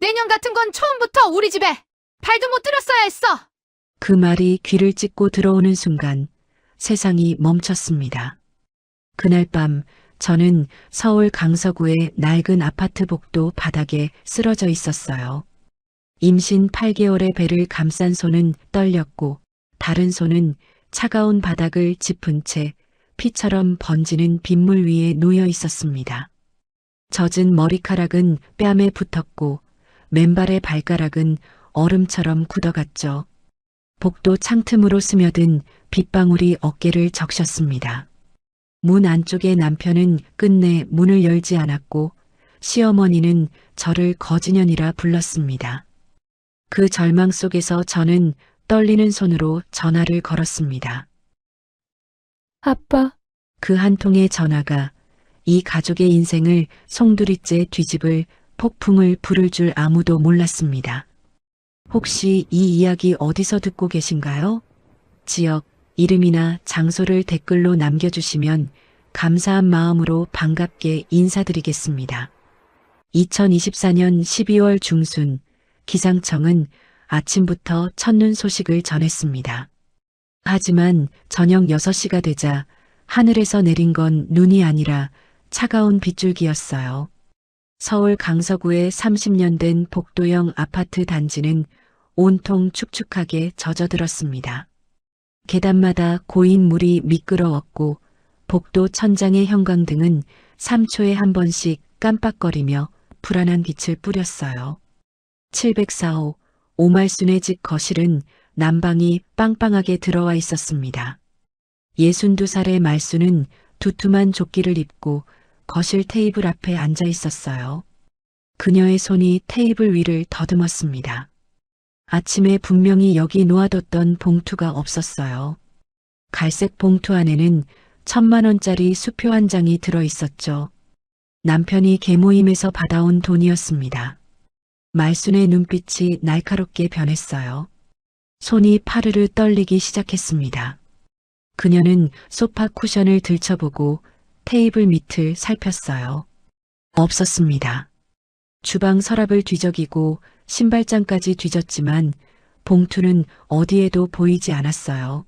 내년 같은 건 처음부터 우리 집에 발도 못 들였어야 했어. 그 말이 귀를 찢고 들어오는 순간 세상이 멈췄습니다. 그날 밤 저는 서울 강서구의 낡은 아파트 복도 바닥에 쓰러져 있었어요. 임신 8개월의 배를 감싼 손은 떨렸고 다른 손은 차가운 바닥을 짚은 채 피처럼 번지는 빗물 위에 놓여 있었습니다. 젖은 머리카락은 뺨에 붙었고 맨발의 발가락은 얼음처럼 굳어갔죠. 복도 창틈으로 스며든 빗방울이 어깨를 적셨습니다. 문 안쪽의 남편은 끝내 문을 열지 않았고 시어머니는 저를 거지년이라 불렀습니다. 그 절망 속에서 저는 떨리는 손으로 전화를 걸었습니다. 아빠, 그 한 통의 전화가 이 가족의 인생을 송두리째 뒤집을 폭풍을 부를 줄 아무도 몰랐습니다. 혹시 이 이야기 어디서 듣고 계신가요? 지역, 이름이나 장소를 댓글로 남겨주시면 감사한 마음으로 반갑게 인사드리겠습니다. 2024년 12월 중순 기상청은 아침부터 첫눈 소식을 전했습니다. 하지만 저녁 6시가 되자 하늘에서 내린 건 눈이 아니라 차가운 빗줄기였어요. 서울 강서구의 30년 된 복도형 아파트 단지는 온통 축축하게 젖어들었습니다. 계단마다 고인 물이 미끄러웠고 복도 천장의 형광등은 3초에 한 번씩 깜빡거리며 불안한 빛을 뿌렸어요. 704호 오말순의 집 거실은 난방이 빵빵하게 들어와 있었습니다. 62살의 말순은 두툼한 조끼를 입고 거실 테이블 앞에 앉아 있었어요. 그녀의 손이 테이블 위를 더듬었습니다. 아침에 분명히 여기 놓아뒀던 봉투가 없었어요. 갈색 봉투 안에는 1,000만 원짜리 수표 한 장이 들어있었죠. 남편이 계모임에서 받아온 돈이었습니다. 말순의 눈빛이 날카롭게 변했어요. 손이 파르르 떨리기 시작했습니다. 그녀는 소파 쿠션을 들춰보고 테이블 밑을 살폈어요. 없었습니다. 주방 서랍을 뒤적이고 신발장까지 뒤졌지만 봉투는 어디에도 보이지 않았어요.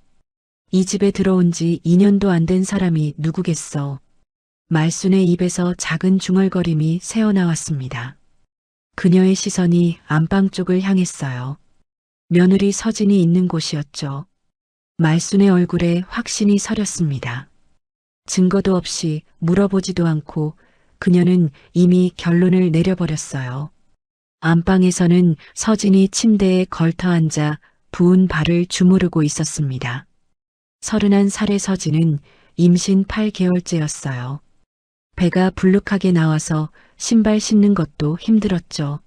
이 집에 들어온 지 2년도 안 된 사람이 누구겠어. 말순의 입에서 작은 중얼거림이 새어나왔습니다. 그녀의 시선이 안방 쪽을 향했어요. 며느리 서진이 있는 곳이었죠. 말순의 얼굴에 확신이 서렸습니다. 증거도 없이 물어보지도 않고 그녀는 이미 결론을 내려버렸어요. 안방에서는 서진이 침대에 걸터 앉아 부은 발을 주무르고 있었습니다. 31살의 서진은 임신 8개월째였어요. 배가 불룩하게 나와서 신발 신는 것도 힘들었죠.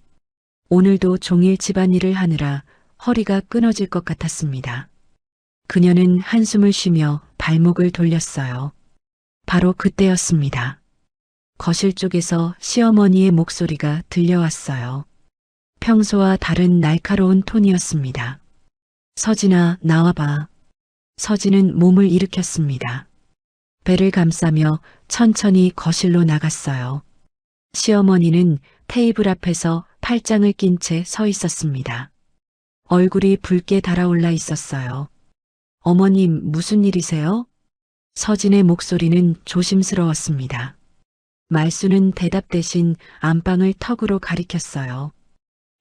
오늘도 종일 집안일을 하느라 허리가 끊어질 것 같았습니다. 그녀는 한숨을 쉬며 발목을 돌렸어요. 바로 그때였습니다. 거실 쪽에서 시어머니의 목소리가 들려왔어요. 평소와 다른 날카로운 톤이었습니다. 서진아, 나와봐. 서진은 몸을 일으켰습니다. 배를 감싸며 천천히 거실로 나갔어요. 시어머니는 테이블 앞에서 팔짱을 낀 채 서 있었습니다. 얼굴이 붉게 달아올라 있었어요. 어머님, 무슨 일이세요? 서진의 목소리는 조심스러웠습니다. 말수는 대답 대신 안방을 턱으로 가리켰어요.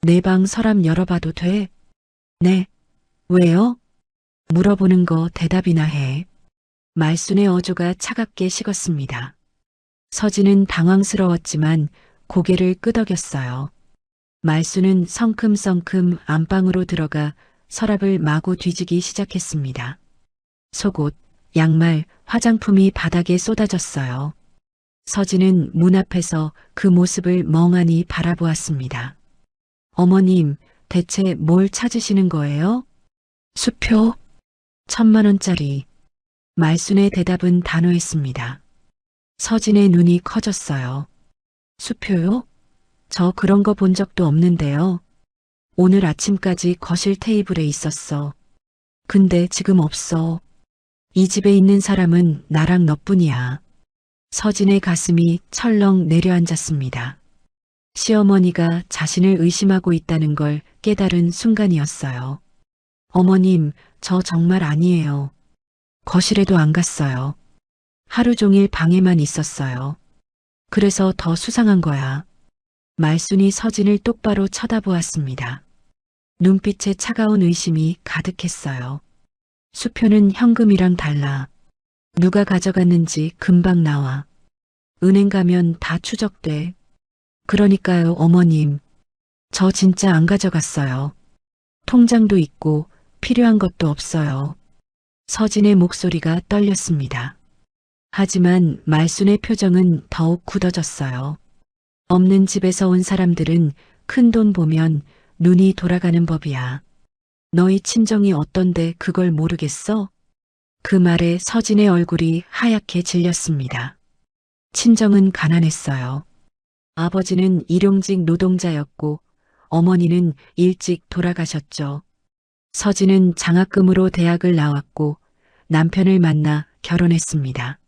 내 방 서랍 열어봐도 돼? 네. 왜요? 물어보는 거 대답이나 해. 말순의 어조가 차갑게 식었습니다. 서진은 당황스러웠지만 고개를 끄덕였어요. 말순은 성큼성큼 안방으로 들어가 서랍을 마구 뒤지기 시작했습니다. 속옷, 양말, 화장품이 바닥에 쏟아졌어요. 서진은 문 앞에서 그 모습을 멍하니 바라보았습니다. 어머님, 대체 뭘 찾으시는 거예요? 수표? 1,000만 원짜리. 말순의 대답은 단호했습니다. 서진의 눈이 커졌어요. 수표요? 저 그런 거 본 적도 없는데요. 오늘 아침까지 거실 테이블에 있었어. 근데 지금 없어. 이 집에 있는 사람은 나랑 너뿐이야. 서진의 가슴이 철렁 내려앉았습니다. 시어머니가 자신을 의심하고 있다는 걸 깨달은 순간이었어요. 어머님, 저 정말 아니에요. 거실에도 안 갔어요. 하루 종일 방에만 있었어요. 그래서 더 수상한 거야. 말순이 서진을 똑바로 쳐다보았습니다. 눈빛에 차가운 의심이 가득했어요. 수표는 현금이랑 달라. 누가 가져갔는지 금방 나와. 은행 가면 다 추적돼. 그러니까요, 어머님. 저 진짜 안 가져갔어요. 통장도 있고 필요한 것도 없어요. 서진의 목소리가 떨렸습니다. 하지만 말순의 표정은 더욱 굳어졌어요. 없는 집에서 온 사람들은 큰 돈 보면 눈이 돌아가는 법이야. 너희 친정이 어떤데 그걸 모르겠어? 그 말에 서진의 얼굴이 하얗게 질렸습니다. 친정은 가난했어요. 아버지는 일용직 노동자였고 어머니는 일찍 돌아가셨죠. 서진은 장학금으로 대학을 나왔고 남편을 만나 결혼했습니다.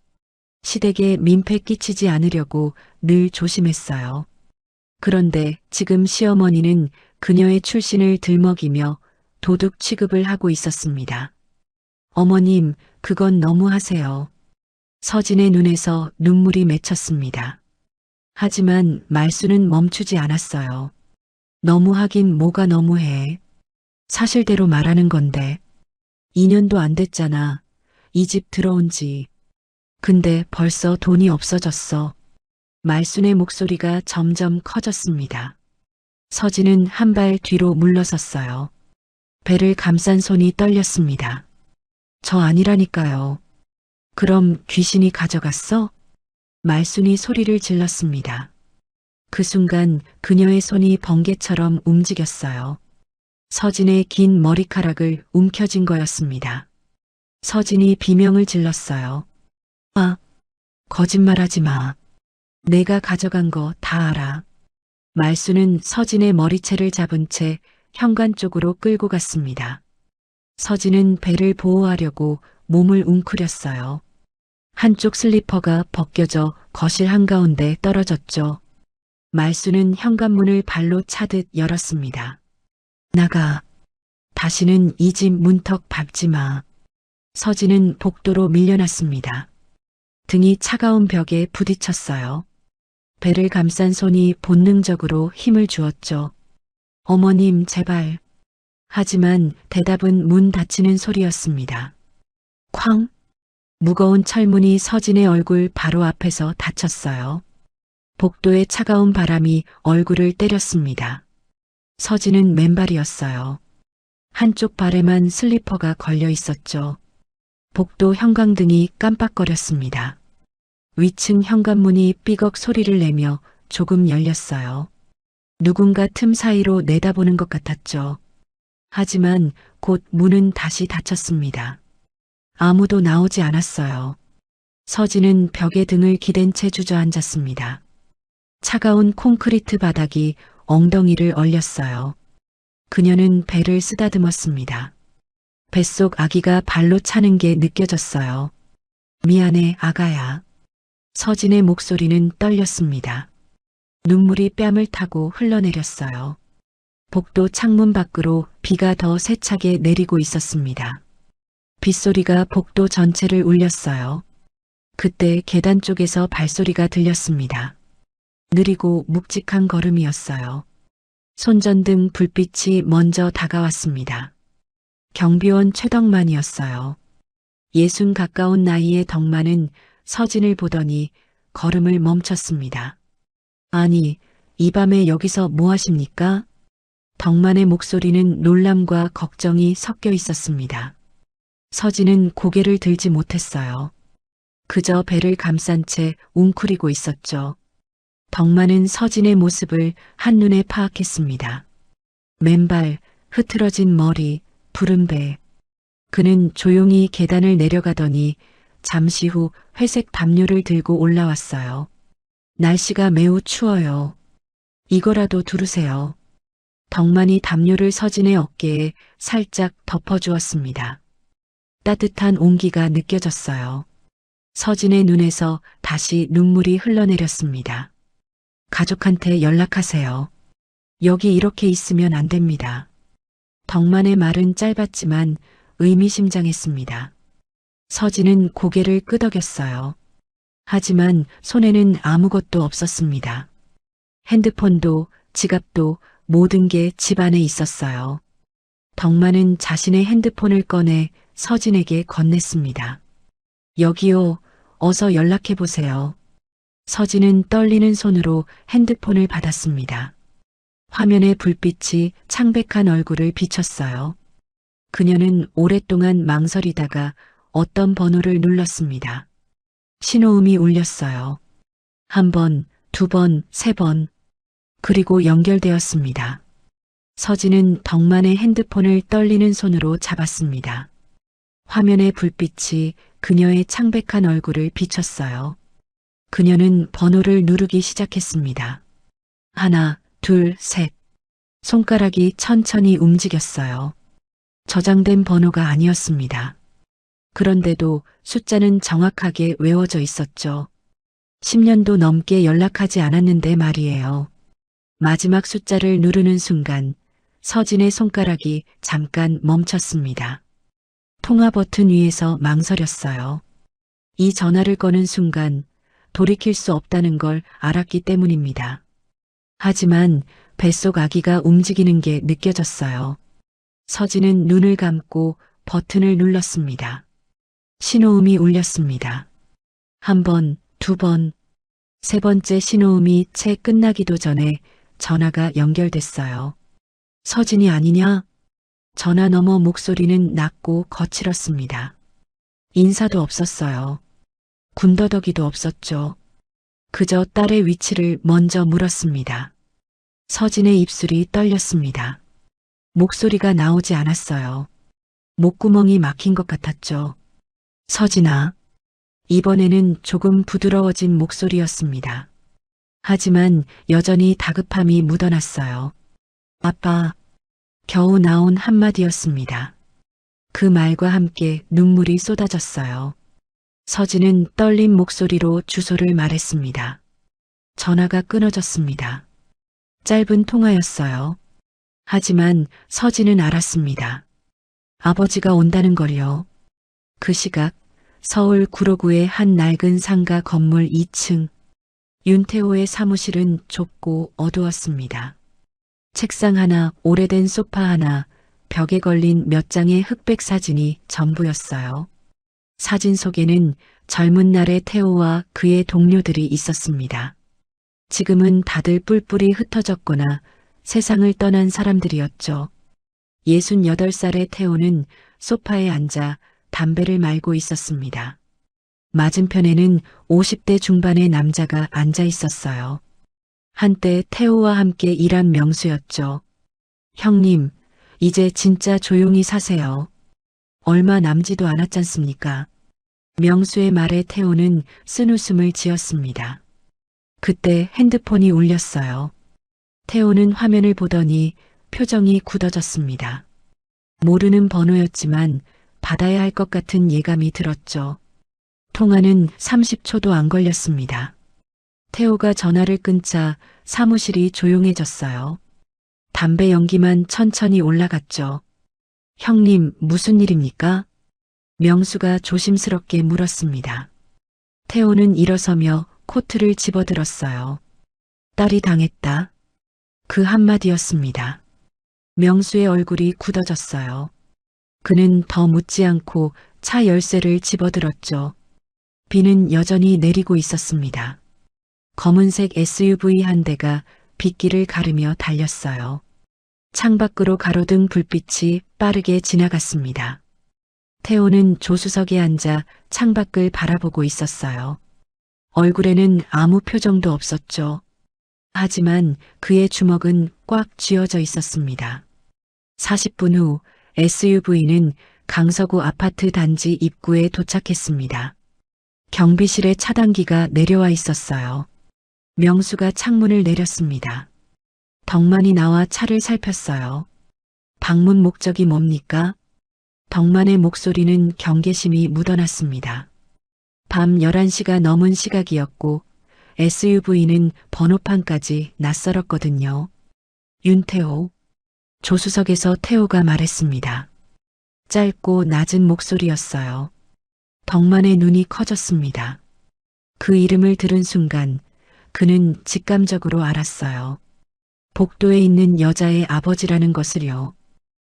시댁에 민폐 끼치지 않으려고 늘 조심했어요. 그런데 지금 시어머니는 그녀의 출신을 들먹이며 도둑 취급을 하고 있었습니다. 어머님, 그건 너무하세요. 서진의 눈에서 눈물이 맺혔습니다. 하지만 말수는 멈추지 않았어요. 너무하긴 뭐가 너무해. 사실대로 말하는 건데. 2년도 안 됐잖아. 이 집 들어온 지. 근데 벌써 돈이 없어졌어. 말순의 목소리가 점점 커졌습니다. 서진은 한 발 뒤로 물러섰어요. 배를 감싼 손이 떨렸습니다. 저 아니라니까요. 그럼 귀신이 가져갔어? 말순이 소리를 질렀습니다. 그 순간 그녀의 손이 번개처럼 움직였어요. 서진의 긴 머리카락을 움켜쥔 거였습니다. 서진이 비명을 질렀어요. 아, 거짓말하지 마. 내가 가져간 거 다 알아. 말수는 서진의 머리채를 잡은 채 현관 쪽으로 끌고 갔습니다. 서진은 배를 보호하려고 몸을 웅크렸어요. 한쪽 슬리퍼가 벗겨져 거실 한가운데 떨어졌죠. 말수는 현관문을 발로 차듯 열었습니다. 나가. 다시는 이 집 문턱 밟지 마. 서진은 복도로 밀려났습니다. 등이 차가운 벽에 부딪혔어요. 배를 감싼 손이 본능적으로 힘을 주었죠. 어머님, 제발. 하지만 대답은 문 닫히는 소리였습니다. 쾅! 무거운 철문이 서진의 얼굴 바로 앞에서 닫혔어요. 복도의 차가운 바람이 얼굴을 때렸습니다. 서진은 맨발이었어요. 한쪽 발에만 슬리퍼가 걸려 있었죠. 복도 형광등이 깜빡거렸습니다. 위층 현관문이 삐걱 소리를 내며 조금 열렸어요. 누군가 틈 사이로 내다보는 것 같았죠. 하지만 곧 문은 다시 닫혔습니다. 아무도 나오지 않았어요. 서진은 벽에 등을 기댄 채 주저앉았습니다. 차가운 콘크리트 바닥이 엉덩이를 얼렸어요. 그녀는 배를 쓰다듬었습니다. 뱃속 아기가 발로 차는 게 느껴졌어요. 미안해, 아가야. 서진의 목소리는 떨렸습니다. 눈물이 뺨을 타고 흘러내렸어요. 복도 창문 밖으로 비가 더 세차게 내리고 있었습니다. 빗소리가 복도 전체를 울렸어요. 그때 계단 쪽에서 발소리가 들렸습니다. 느리고 묵직한 걸음이었어요. 손전등 불빛이 먼저 다가왔습니다. 경비원 최덕만이었어요. 60 가까운 나이의 덕만은 서진을 보더니 걸음을 멈췄습니다. 아니, 이 밤에 여기서 뭐 하십니까? 덕만의 목소리는 놀람과 걱정이 섞여 있었습니다. 서진은 고개를 들지 못했어요. 그저 배를 감싼 채 웅크리고 있었죠. 덕만은 서진의 모습을 한눈에 파악했습니다. 맨발, 흐트러진 머리, 푸른 배. 그는 조용히 계단을 내려가더니 잠시 후 회색 담요를 들고 올라왔어요. 날씨가 매우 추워요. 이거라도 두르세요. 덕만이 담요를 서진의 어깨에 살짝 덮어주었습니다. 따뜻한 온기가 느껴졌어요. 서진의 눈에서 다시 눈물이 흘러내렸습니다. 가족한테 연락하세요. 여기 이렇게 있으면 안 됩니다. 덕만의 말은 짧았지만 의미심장했습니다. 서진은 고개를 끄덕였어요. 하지만 손에는 아무것도 없었습니다. 핸드폰도 지갑도 모든 게 집 안에 있었어요. 덕만은 자신의 핸드폰을 꺼내 서진에게 건넸습니다. 여기요, 어서 연락해 보세요. 서진은 떨리는 손으로 핸드폰을 받았습니다. 화면에 불빛이 창백한 얼굴을 비췄어요. 그녀는 오랫동안 망설이다가 어떤 번호를 눌렀습니다. 신호음이 울렸어요. 한 번, 두 번, 세 번. 그리고 연결되었습니다. 서진은 덕만의 핸드폰을 떨리는 손으로 잡았습니다. 화면의 불빛이 그녀의 창백한 얼굴을 비췄어요. 그녀는 번호를 누르기 시작했습니다. 하나, 둘, 셋. 손가락이 천천히 움직였어요. 저장된 번호가 아니었습니다. 그런데도 숫자는 정확하게 외워져 있었죠. 10년도 넘게 연락하지 않았는데 말이에요. 마지막 숫자를 누르는 순간 서진의 손가락이 잠깐 멈췄습니다. 통화 버튼 위에서 망설였어요. 이 전화를 거는 순간 돌이킬 수 없다는 걸 알았기 때문입니다. 하지만 뱃속 아기가 움직이는 게 느껴졌어요. 서진은 눈을 감고 버튼을 눌렀습니다. 신호음이 울렸습니다. 한 번, 두 번, 세 번째 신호음이 채 끝나기도 전에 전화가 연결됐어요. 서진이 아니냐? 전화 너머 목소리는 낮고 거칠었습니다. 인사도 없었어요. 군더더기도 없었죠. 그저 딸의 위치를 먼저 물었습니다. 서진의 입술이 떨렸습니다. 목소리가 나오지 않았어요. 목구멍이 막힌 것 같았죠. 서진아. 이번에는 조금 부드러워진 목소리였습니다. 하지만 여전히 다급함이 묻어났어요. 아빠. 겨우 나온 한마디였습니다. 그 말과 함께 눈물이 쏟아졌어요. 서진은 떨린 목소리로 주소를 말했습니다. 전화가 끊어졌습니다. 짧은 통화였어요. 하지만 서진은 알았습니다. 아버지가 온다는 걸요. 그 시각 서울 구로구의 한 낡은 상가 건물 2층. 윤태호의 사무실은 좁고 어두웠습니다. 책상 하나, 오래된 소파 하나, 벽에 걸린 몇 장의 흑백 사진이 전부였어요. 사진 속에는 젊은 날의 태호와 그의 동료들이 있었습니다. 지금은 다들 뿔뿔이 흩어졌거나 세상을 떠난 사람들이었죠. 68살의 태호는 소파에 앉아 담배를 말고 있었습니다. 맞은편에는 50대 중반의 남자가 앉아 있었어요. 한때 태호와 함께 일한 명수였죠. 형님, 이제 진짜 조용히 사세요. 얼마 남지도 않았잖습니까? 명수의 말에 태호는 쓴웃음을 지었습니다. 그때 핸드폰이 울렸어요. 태호는 화면을 보더니 표정이 굳어졌습니다. 모르는 번호였지만 받아야 할 것 같은 예감이 들었죠. 통화는 30초도 안 걸렸습니다. 태호가 전화를 끊자 사무실이 조용해졌어요. 담배 연기만 천천히 올라갔죠. 형님, 무슨 일입니까? 명수가 조심스럽게 물었습니다. 태호는 일어서며 코트를 집어들었어요. 딸이 당했다. 그 한마디였습니다. 명수의 얼굴이 굳어졌어요. 그는 더 묻지 않고 차 열쇠를 집어들었죠. 비는 여전히 내리고 있었습니다. 검은색 SUV 한 대가 빗길을 가르며 달렸어요. 창밖으로 가로등 불빛이 빠르게 지나갔습니다. 태호는 조수석에 앉아 창밖을 바라보고 있었어요. 얼굴에는 아무 표정도 없었죠. 하지만 그의 주먹은 꽉 쥐어져 있었습니다. 40분 후 SUV는 강서구 아파트 단지 입구에 도착했습니다. 경비실에 차단기가 내려와 있었어요. 명수가 창문을 내렸습니다. 덕만이 나와 차를 살폈어요. 방문 목적이 뭡니까? 덕만의 목소리는 경계심이 묻어났습니다. 밤 11시가 넘은 시각이었고 SUV는 번호판까지 낯설었거든요. 윤태호. 조수석에서 태호가 말했습니다. 짧고 낮은 목소리였어요. 덕만의 눈이 커졌습니다. 그 이름을 들은 순간 그는 직감적으로 알았어요. 복도에 있는 여자의 아버지라는 것을요.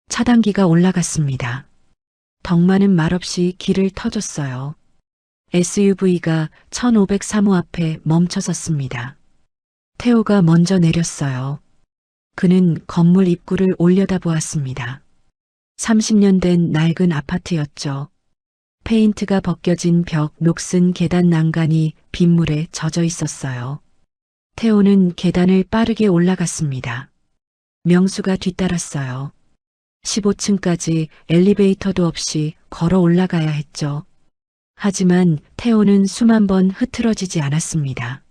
차단기가 올라갔습니다. 덕만은 말없이 길을 터줬어요. SUV가 1503호 앞에 멈춰섰습니다. 태호가 먼저 내렸어요. 그는 건물 입구를 올려다보았습니다. 30년 된 낡은 아파트였죠. 페인트가 벗겨진 벽, 녹슨 계단 난간이 빗물에 젖어 있었어요. 태호는 계단을 빠르게 올라갔습니다. 명수가 뒤따랐어요. 15층까지 엘리베이터도 없이 걸어 올라가야 했죠. 하지만 태호는 수만 번 흐트러지지 않았습니다.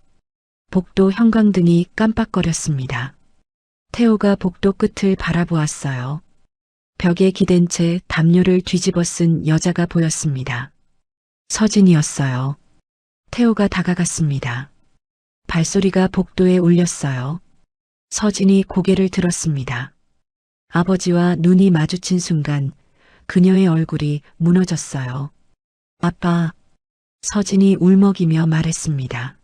복도 형광등이 깜빡거렸습니다. 태호가 복도 끝을 바라보았어요. 벽에 기댄 채 담요를 뒤집어 쓴 여자가 보였습니다. 서진이었어요. 태호가 다가갔습니다. 발소리가 복도에 울렸어요. 서진이 고개를 들었습니다. 아버지와 눈이 마주친 순간 그녀의 얼굴이 무너졌어요. 아빠. 서진이 울먹이며 말했습니다.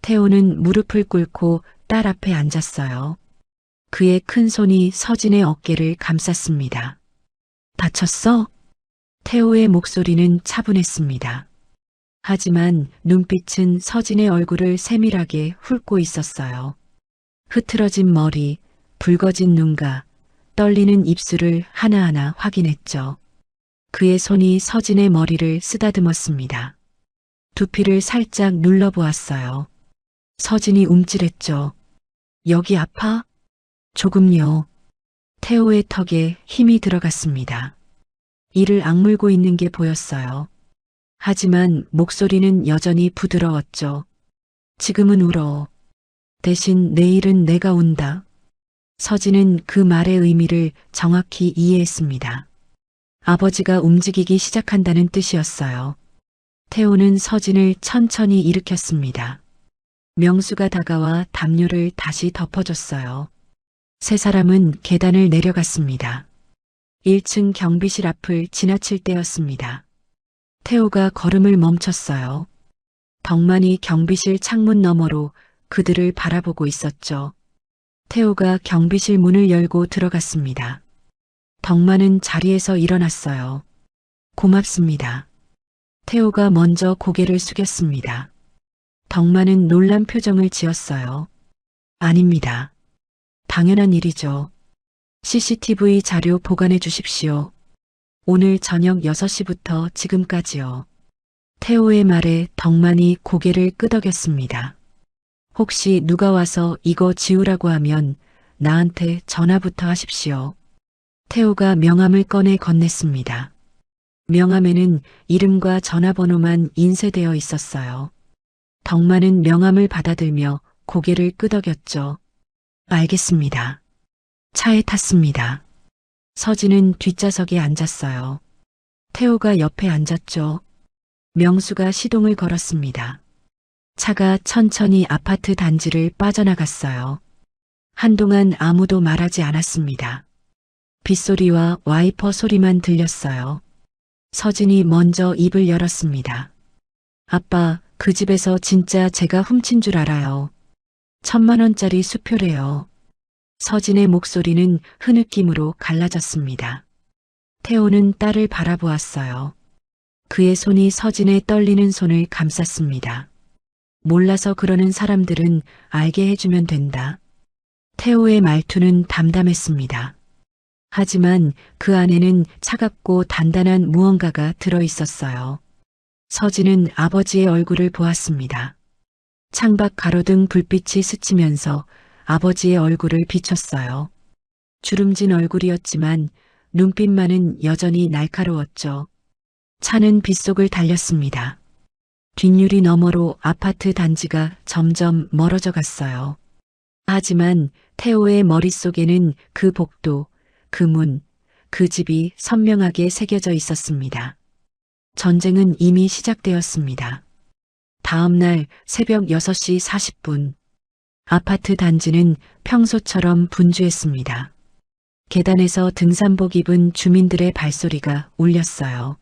태호는 무릎을 꿇고 딸 앞에 앉았어요. 그의 큰 손이 서진의 어깨를 감쌌습니다. 다쳤어? 태호의 목소리는 차분했습니다. 하지만 눈빛은 서진의 얼굴을 세밀하게 훑고 있었어요. 흐트러진 머리, 붉어진 눈가, 떨리는 입술을 하나하나 확인했죠. 그의 손이 서진의 머리를 쓰다듬었습니다. 두피를 살짝 눌러보았어요. 서진이 움찔했죠. 여기 아파? 조금요. 태호의 턱에 힘이 들어갔습니다. 이를 악물고 있는 게 보였어요. 하지만 목소리는 여전히 부드러웠죠. 지금은 울어. 대신 내일은 내가 운다. 서진은 그 말의 의미를 정확히 이해했습니다. 아버지가 움직이기 시작한다는 뜻이었어요. 태호는 서진을 천천히 일으켰습니다. 명수가 다가와 담요를 다시 덮어줬어요. 세 사람은 계단을 내려갔습니다. 1층 경비실 앞을 지나칠 때였습니다. 태호가 걸음을 멈췄어요. 덕만이 경비실 창문 너머로 그들을 바라보고 있었죠. 태호가 경비실 문을 열고 들어갔습니다. 덕만은 자리에서 일어났어요. 고맙습니다. 태호가 먼저 고개를 숙였습니다. 덕만은 놀란 표정을 지었어요. 아닙니다. 당연한 일이죠. CCTV 자료 보관해 주십시오. 오늘 저녁 6시부터 지금까지요. 태호의 말에 덕만이 고개를 끄덕였습니다. 혹시 누가 와서 이거 지우라고 하면 나한테 전화부터 하십시오. 태호가 명함을 꺼내 건넸습니다. 명함에는 이름과 전화번호만 인쇄되어 있었어요. 덕만은 명함을 받아들며 고개를 끄덕였죠. 알겠습니다. 차에 탔습니다. 서진은 뒷좌석에 앉았어요. 태호가 옆에 앉았죠. 명수가 시동을 걸었습니다. 차가 천천히 아파트 단지를 빠져나갔어요. 한동안 아무도 말하지 않았습니다. 빗소리와 와이퍼 소리만 들렸어요. 서진이 먼저 입을 열었습니다. 아빠, 그 집에서 진짜 제가 훔친 줄 알아요. 1000만 원짜리 수표래요. 서진의 목소리는 흐느낌으로 갈라졌습니다. 태호는 딸을 바라보았어요. 그의 손이 서진의 떨리는 손을 감쌌습니다. 몰라서 그러는 사람들은 알게 해주면 된다. 태호의 말투는 담담했습니다. 하지만 그 안에는 차갑고 단단한 무언가가 들어 있었어요. 서진은 아버지의 얼굴을 보았습니다. 창밖 가로등 불빛이 스치면서 아버지의 얼굴을 비췄어요. 주름진 얼굴이었지만 눈빛만은 여전히 날카로웠죠. 차는 빗속을 달렸습니다. 뒷유리 너머로 아파트 단지가 점점 멀어져 갔어요. 하지만 태호의 머릿속에는 그 복도, 그 문, 그 집이 선명하게 새겨져 있었습니다. 전쟁은 이미 시작되었습니다. 다음 날 새벽 6시 40분. 아파트 단지는 평소처럼 분주했습니다. 계단에서 등산복 입은 주민들의 발소리가 울렸어요.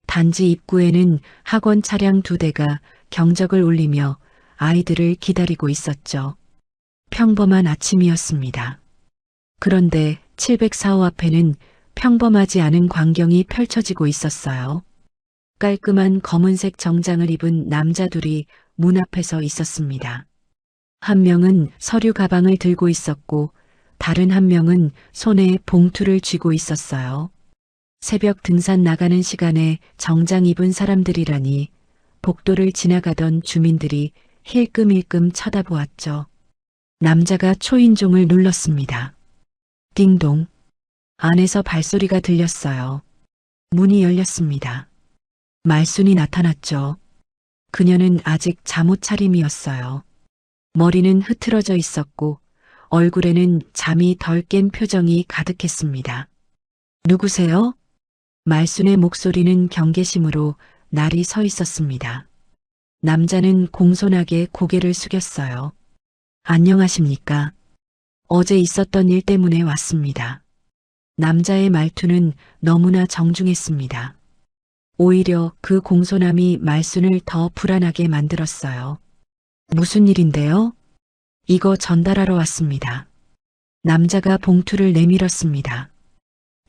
단지 입구에는 학원 차량 2대가 경적을 울리며 아이들을 기다리고 있었죠. 평범한 아침이었습니다. 그런데 704호 앞에는 평범하지 않은 광경이 펼쳐지고 있었어요. 깔끔한 검은색 정장을 입은 남자 둘이 문 앞에 서 있었습니다. 한 명은 서류 가방을 들고 있었고 다른 한 명은 손에 봉투를 쥐고 있었어요. 새벽 등산 나가는 시간에 정장 입은 사람들이라니 복도를 지나가던 주민들이 힐끔힐끔 쳐다보았죠. 남자가 초인종을 눌렀습니다. 띵동. 안에서 발소리가 들렸어요. 문이 열렸습니다. 말순이 나타났죠. 그녀는 아직 잠옷 차림이었어요. 머리는 흐트러져 있었고 얼굴에는 잠이 덜 깬 표정이 가득했습니다. 누구세요? 말순의 목소리는 경계심으로 날이 서 있었습니다. 남자는 공손하게 고개를 숙였어요. 안녕하십니까? 어제 있었던 일 때문에 왔습니다. 남자의 말투는 너무나 정중했습니다. 오히려 그 공손함이 말순을 더 불안하게 만들었어요. 무슨 일인데요? 이거 전달하러 왔습니다. 남자가 봉투를 내밀었습니다.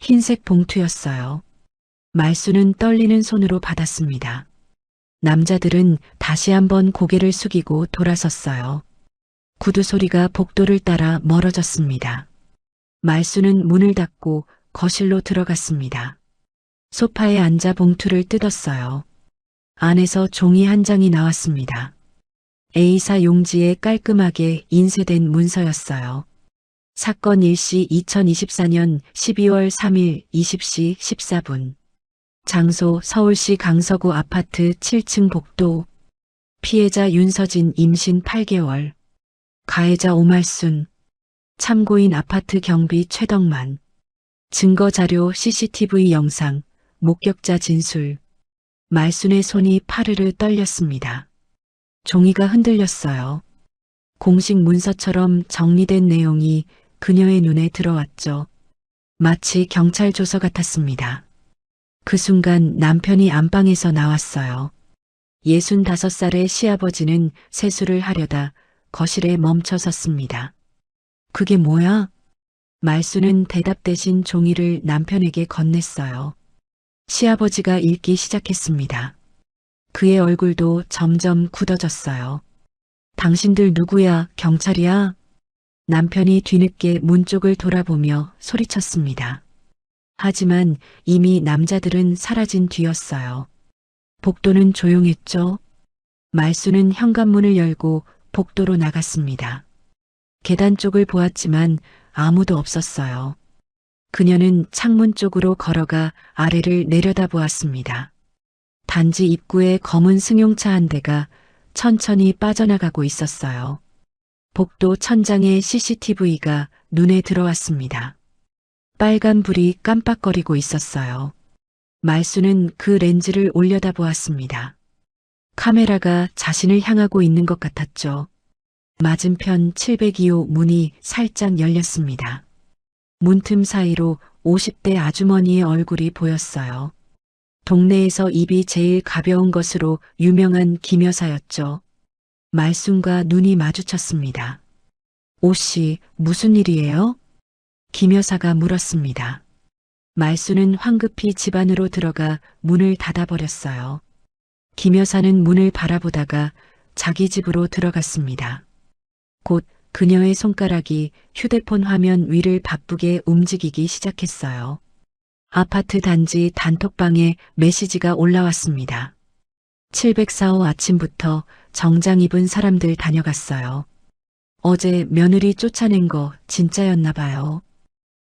흰색 봉투였어요. 말순은 떨리는 손으로 받았습니다. 남자들은 다시 한번 고개를 숙이고 돌아섰어요. 구두 소리가 복도를 따라 멀어졌습니다. 말순은 문을 닫고 거실로 들어갔습니다. 소파에 앉아 봉투를 뜯었어요. 안에서 종이 한 장이 나왔습니다. A사 용지에 깔끔하게 인쇄된 문서였어요. 사건 일시 2024년 12월 3일 20시 14분. 장소 서울시 강서구 아파트 7층 복도. 피해자 윤서진 임신 8개월. 가해자 오말순. 참고인 아파트 경비 최덕만. 증거자료 CCTV 영상. 목격자 진술. 말순의 손이 파르르 떨렸습니다. 종이가 흔들렸어요. 공식 문서처럼 정리된 내용이 그녀의 눈에 들어왔죠. 마치 경찰 조서 같았습니다. 그 순간 남편이 안방에서 나왔어요. 65살의 시아버지는 세수를 하려다 거실에 멈춰 섰습니다. 그게 뭐야? 말순은 대답 대신 종이를 남편에게 건넸어요. 시아버지가 읽기 시작했습니다. 그의 얼굴도 점점 굳어졌어요. 당신들 누구야? 경찰이야? 남편이 뒤늦게 문 쪽을 돌아보며 소리쳤습니다. 하지만 이미 남자들은 사라진 뒤였어요. 복도는 조용했죠. 말순은 현관문을 열고 복도로 나갔습니다. 계단 쪽을 보았지만 아무도 없었어요. 그녀는 창문 쪽으로 걸어가 아래를 내려다보았습니다. 단지 입구에 검은 승용차 한 대가 천천히 빠져나가고 있었어요. 복도 천장에 CCTV가 눈에 들어왔습니다. 빨간 불이 깜빡거리고 있었어요. 말순은 그 렌즈를 올려다보았습니다. 카메라가 자신을 향하고 있는 것 같았죠. 맞은편 702호 문이 살짝 열렸습니다. 문틈 사이로 50대 아주머니의 얼굴이 보였어요. 동네에서 입이 제일 가벼운 것으로 유명한 김 여사였죠. 말순과 눈이 마주쳤습니다. 오 씨, 무슨 일이에요? 김 여사가 물었습니다. 말순은 황급히 집 안으로 들어가 문을 닫아버렸어요. 김 여사는 문을 바라보다가 자기 집으로 들어갔습니다. 곧 그녀의 손가락이 휴대폰 화면 위를 바쁘게 움직이기 시작했어요. 아파트 단지 단톡방에 메시지가 올라왔습니다. 704호 아침부터 정장 입은 사람들 다녀갔어요. 어제 며느리 쫓아낸 거 진짜였나 봐요.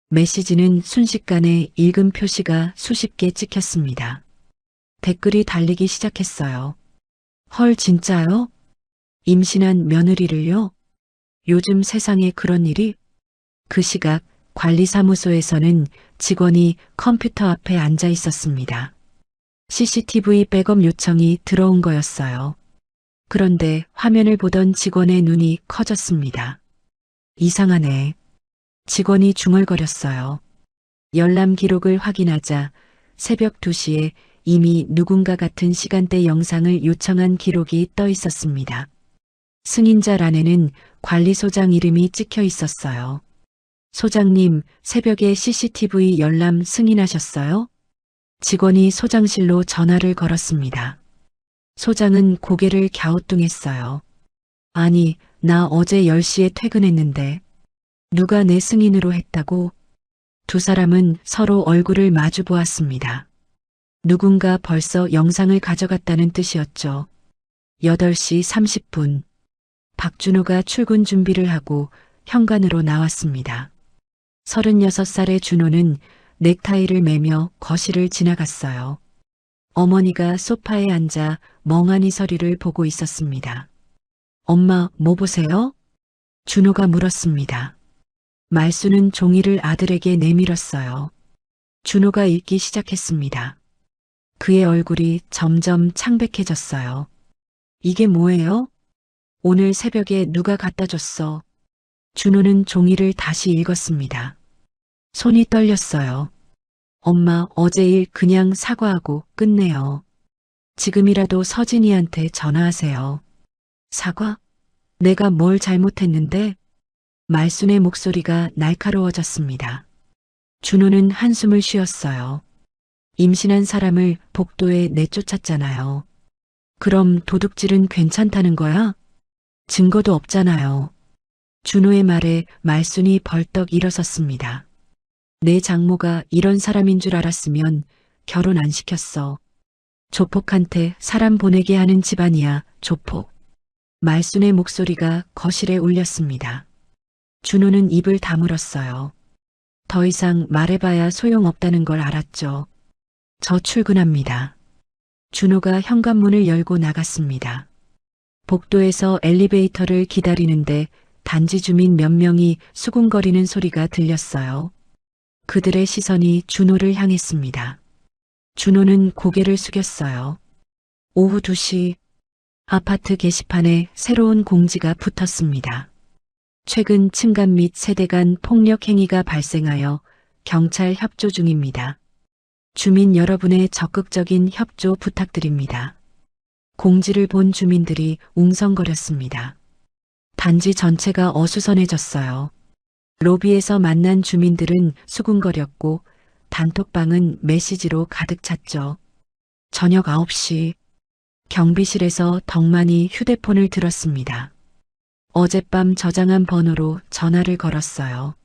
메시지는 순식간에 읽음 표시가 수십 개 찍혔습니다. 댓글이 달리기 시작했어요. 헐, 진짜요? 임신한 며느리를요? 요즘 세상에 그런 일이? 그 시각 관리사무소에서는 직원이 컴퓨터 앞에 앉아 있었습니다. CCTV 백업 요청이 들어온 거였어요. 그런데 화면을 보던 직원의 눈이 커졌습니다. 이상하네. 직원이 중얼거렸어요. 열람 기록을 확인하자 새벽 2시에 이미 누군가 같은 시간대 영상을 요청한 기록이 떠 있었습니다. 승인자란에는 관리소장 이름이 찍혀 있었어요. 소장님, 새벽에 CCTV 열람 승인하셨어요? 직원이 소장실로 전화를 걸었습니다. 소장은 고개를 갸우뚱했어요. 아니, 나 어제 10시에 퇴근했는데 누가 내 승인으로 했다고? 두 사람은 서로 얼굴을 마주 보았습니다. 누군가 벌써 영상을 가져갔다는 뜻이었죠. 8시 30분. 박준호가 출근 준비를 하고 현관으로 나왔습니다. 36살의 준호는 넥타이를 매며 거실을 지나갔어요. 어머니가 소파에 앉아 멍하니 서리를 보고 있었습니다. 엄마, 뭐 보세요? 준호가 물었습니다. 말수는 종이를 아들에게 내밀었어요. 준호가 읽기 시작했습니다. 그의 얼굴이 점점 창백해졌어요. 이게 뭐예요? 오늘 새벽에 누가 갖다 줬어? 준호는 종이를 다시 읽었습니다. 손이 떨렸어요. 엄마, 어제 일 그냥 사과하고 끝내요. 지금이라도 서진이한테 전화하세요. 사과? 내가 뭘 잘못했는데? 말순의 목소리가 날카로워졌습니다. 준호는 한숨을 쉬었어요. 임신한 사람을 복도에 내쫓았잖아요. 그럼 도둑질은 괜찮다는 거야? 증거도 없잖아요. 준호의 말에 말순이 벌떡 일어섰습니다. 내 장모가 이런 사람인 줄 알았으면 결혼 안 시켰어. 조폭한테 사람 보내게 하는 집안이야, 조폭. 말순의 목소리가 거실에 울렸습니다. 준호는 입을 다물었어요. 더 이상 말해봐야 소용없다는 걸 알았죠. 저 출근합니다. 준호가 현관문을 열고 나갔습니다. 복도에서 엘리베이터를 기다리는데 단지 주민 몇 명이 수군거리는 소리가 들렸어요. 그들의 시선이 준호를 향했습니다. 준호는 고개를 숙였어요. 오후 2시 아파트 게시판에 새로운 공지가 붙었습니다. 최근 층간 및 세대 간 폭력 행위가 발생하여 경찰 협조 중입니다. 주민 여러분의 적극적인 협조 부탁드립니다. 공지를 본 주민들이 웅성거렸습니다. 단지 전체가 어수선해졌어요. 로비에서 만난 주민들은 수군거렸고 단톡방은 메시지로 가득 찼죠. 저녁 9시 경비실에서 덕만이 휴대폰을 들었습니다. 어젯밤 저장한 번호로 전화를 걸었어요.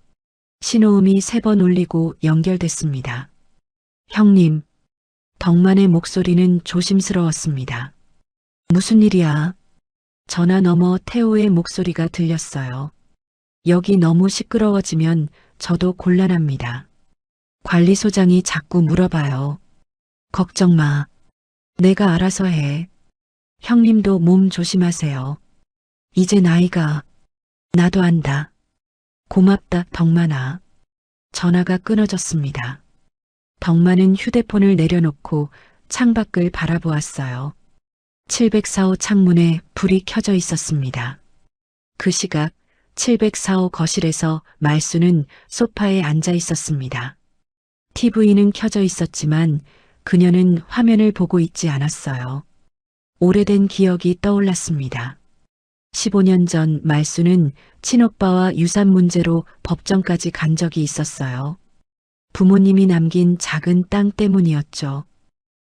신호음이 3번 울리고 연결됐습니다. 형님, 덕만의 목소리는 조심스러웠습니다. 무슨 일이야? 전화 너머 태호의 목소리가 들렸어요. 여기 너무 시끄러워지면 저도 곤란합니다. 관리소장이 자꾸 물어봐요. 걱정 마. 내가 알아서 해. 형님도 몸 조심하세요. 이제 나이가. 나도 안다. 고맙다, 덕만아. 전화가 끊어졌습니다. 덕만은 휴대폰을 내려놓고 창밖을 바라보았어요. 704호 창문에 불이 켜져 있었습니다. 그 시각 704호 거실에서 말수는 소파에 앉아 있었습니다. TV는 켜져 있었지만 그녀는 화면을 보고 있지 않았어요. 오래된 기억이 떠올랐습니다. 15년 전 말수는 친오빠와 유산 문제로 법정까지 간 적이 있었어요. 부모님이 남긴 작은 땅 때문이었죠.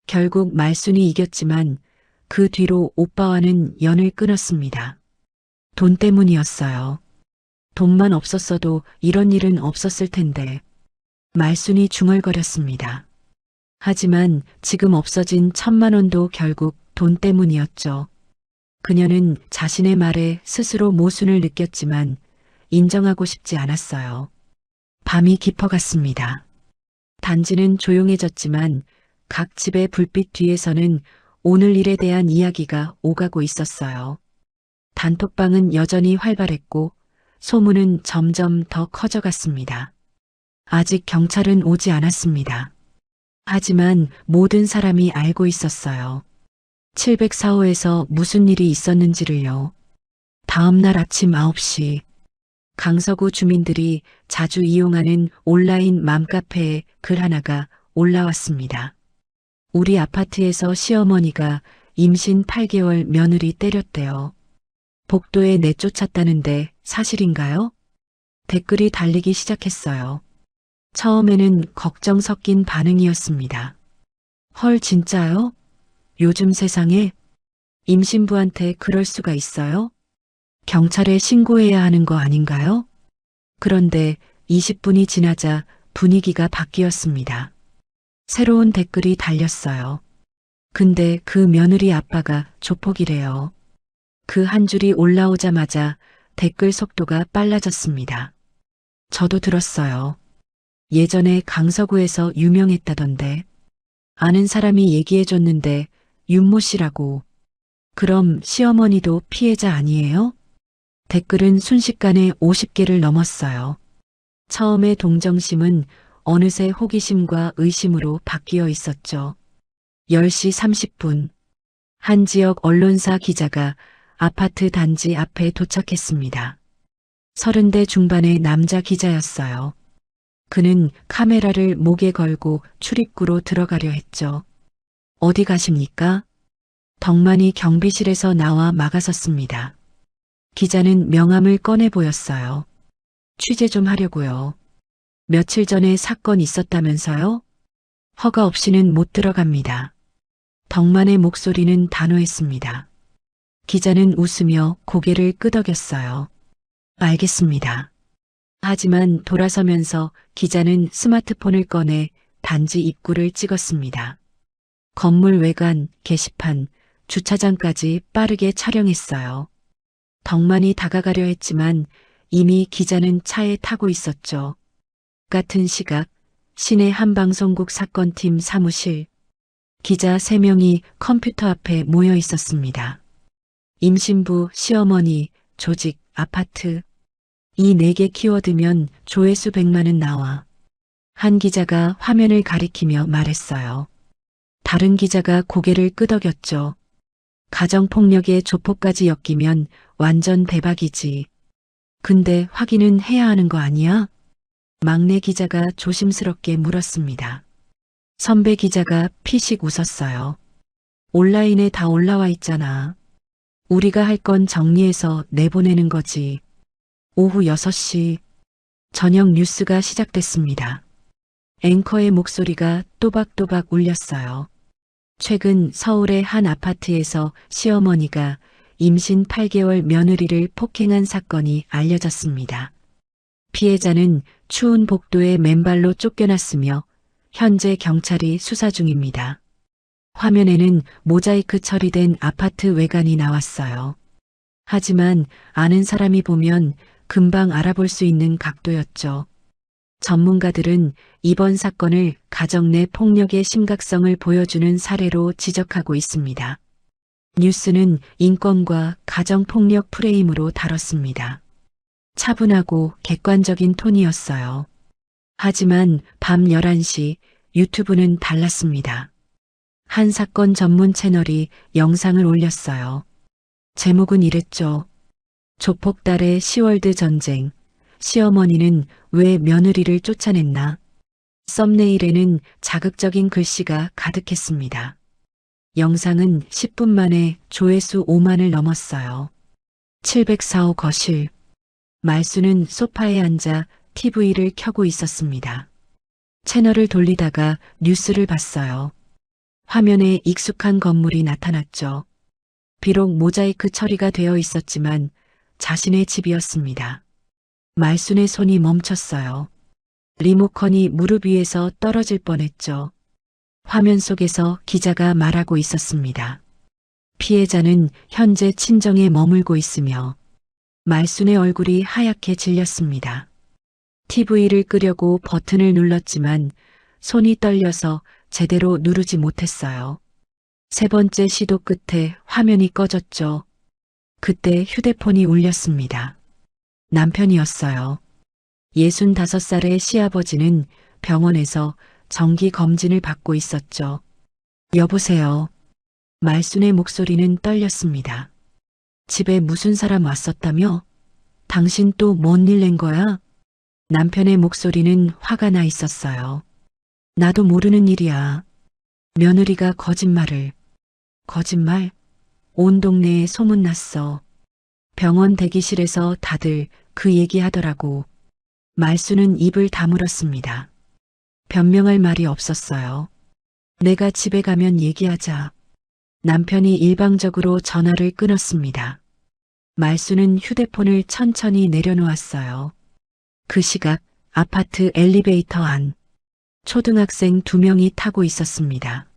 결국 말순이 이겼지만 그 뒤로 오빠와는 연을 끊었습니다. 돈 때문이었어요. 돈만 없었어도 이런 일은 없었을 텐데. 말순이 중얼거렸습니다. 하지만 지금 없어진 1,000만 원도 결국 돈 때문이었죠. 그녀는 자신의 말에 스스로 모순을 느꼈지만 인정하고 싶지 않았어요. 밤이 깊어갔습니다. 단지는 조용해졌지만 각 집의 불빛 뒤에서는 오늘 일에 대한 이야기가 오가고 있었어요. 단톡방은 여전히 활발했고 소문은 점점 더 커져갔습니다. 아직 경찰은 오지 않았습니다. 하지만 모든 사람이 알고 있었어요. 704호에서 무슨 일이 있었는지를요. 다음 날 아침 9시 강서구 주민들이 자주 이용하는 온라인 맘카페에 글 하나가 올라왔습니다. 우리 아파트에서 시어머니가 임신 8개월 며느리 때렸대요. 복도에 내쫓았다는데 사실인가요? 댓글이 달리기 시작했어요. 처음에는 걱정 섞인 반응이었습니다. 헐, 진짜요? 요즘 세상에 임신부한테 그럴 수가 있어요? 경찰에 신고해야 하는 거 아닌가요? 그런데 20분이 지나자 분위기가 바뀌었습니다. 새로운 댓글이 달렸어요. 근데 그 며느리 아빠가 조폭이래요. 그 한 줄이 올라오자마자 댓글 속도가 빨라졌습니다. 저도 들었어요. 예전에 강서구에서 유명했다던데. 아는 사람이 얘기해줬는데 윤모 씨라고. 그럼 시어머니도 피해자 아니에요? 댓글은 순식간에 50개를 넘었어요. 처음에 동정심은 어느새 호기심과 의심으로 바뀌어 있었죠. 10시 30분. 한 지역 언론사 기자가 아파트 단지 앞에 도착했습니다. 30대 중반의 남자 기자였어요. 그는 카메라를 목에 걸고 출입구로 들어가려 했죠. 어디 가십니까? 덕만이 경비실에서 나와 막아섰습니다. 기자는 명함을 꺼내 보였어요. 취재 좀 하려고요. 며칠 전에 사건 있었다면서요? 허가 없이는 못 들어갑니다. 덕만의 목소리는 단호했습니다. 기자는 웃으며 고개를 끄덕였어요. 알겠습니다. 하지만 돌아서면서 기자는 스마트폰을 꺼내 단지 입구를 찍었습니다. 건물 외관, 게시판, 주차장까지 빠르게 촬영했어요. 덕만이 다가가려 했지만 이미 기자는 차에 타고 있었죠. 같은 시각 시내 한방송국 사건팀 사무실. 기자 3명이 컴퓨터 앞에 모여 있었습니다. 임신부, 시어머니, 조직, 아파트. 이 4개 키워드면 조회수 100만은 나와. 한 기자가 화면을 가리키며 말했어요. 다른 기자가 고개를 끄덕였죠. 가정폭력에 조폭까지 엮이면 완전 대박이지. 근데 확인은 해야 하는 거 아니야? 막내 기자가 조심스럽게 물었습니다. 선배 기자가 피식 웃었어요. 온라인에 다 올라와 있잖아. 우리가 할 건 정리해서 내보내는 거지. 오후 6시 저녁 뉴스가 시작됐습니다. 앵커의 목소리가 또박또박 울렸어요. 최근 서울의 한 아파트에서 시어머니가 임신 8개월 며느리를 폭행한 사건이 알려졌습니다. 피해자는 추운 복도에 맨발로 쫓겨났으며 현재 경찰이 수사 중입니다. 화면에는 모자이크 처리된 아파트 외관이 나왔어요. 하지만 아는 사람이 보면 금방 알아볼 수 있는 각도였죠. 전문가들은 이번 사건을 가정 내 폭력의 심각성을 보여주는 사례로 지적하고 있습니다. 뉴스는 인권과 가정폭력 프레임으로 다뤘습니다. 차분하고 객관적인 톤이었어요. 하지만 밤 11시 유튜브는 달랐습니다. 한 사건 전문 채널이 영상을 올렸어요. 제목은 이랬죠. 조폭달의 시월드 전쟁. 시어머니는 왜 며느리를 쫓아냈나? 썸네일에는 자극적인 글씨가 가득했습니다. 영상은 10분 만에 조회수 5만을 넘었어요. 704호 거실. 말수는 소파에 앉아 TV를 켜고 있었습니다. 채널을 돌리다가 뉴스를 봤어요. 화면에 익숙한 건물이 나타났죠. 비록 모자이크 처리가 되어 있었지만 자신의 집이었습니다. 말순의 손이 멈췄어요. 리모컨이 무릎 위에서 떨어질 뻔했죠. 화면 속에서 기자가 말하고 있었습니다. 피해자는 현재 친정에 머물고 있으며 말순의 얼굴이 하얗게 질렸습니다. TV를 끄려고 버튼을 눌렀지만 손이 떨려서 제대로 누르지 못했어요. 3번째 시도 끝에 화면이 꺼졌죠. 그때 휴대폰이 울렸습니다. 남편이었어요. 65살의 시아버지는 병원에서 정기 검진을 받고 있었죠. 여보세요. 말순의 목소리는 떨렸습니다. 집에 무슨 사람 왔었다며? 당신 또 뭔 일 낸 거야? 남편의 목소리는 화가 나 있었어요. 나도 모르는 일이야. 며느리가 거짓말을. 거짓말? 온 동네에 소문났어. 병원 대기실에서 다들 그 얘기하더라고. 말수는 입을 다물었습니다. 변명할 말이 없었어요. 내가 집에 가면 얘기하자. 남편이 일방적으로 전화를 끊었습니다. 말수는 휴대폰을 천천히 내려놓았어요. 그 시각 아파트 엘리베이터 안 초등학생 2명이 타고 있었습니다.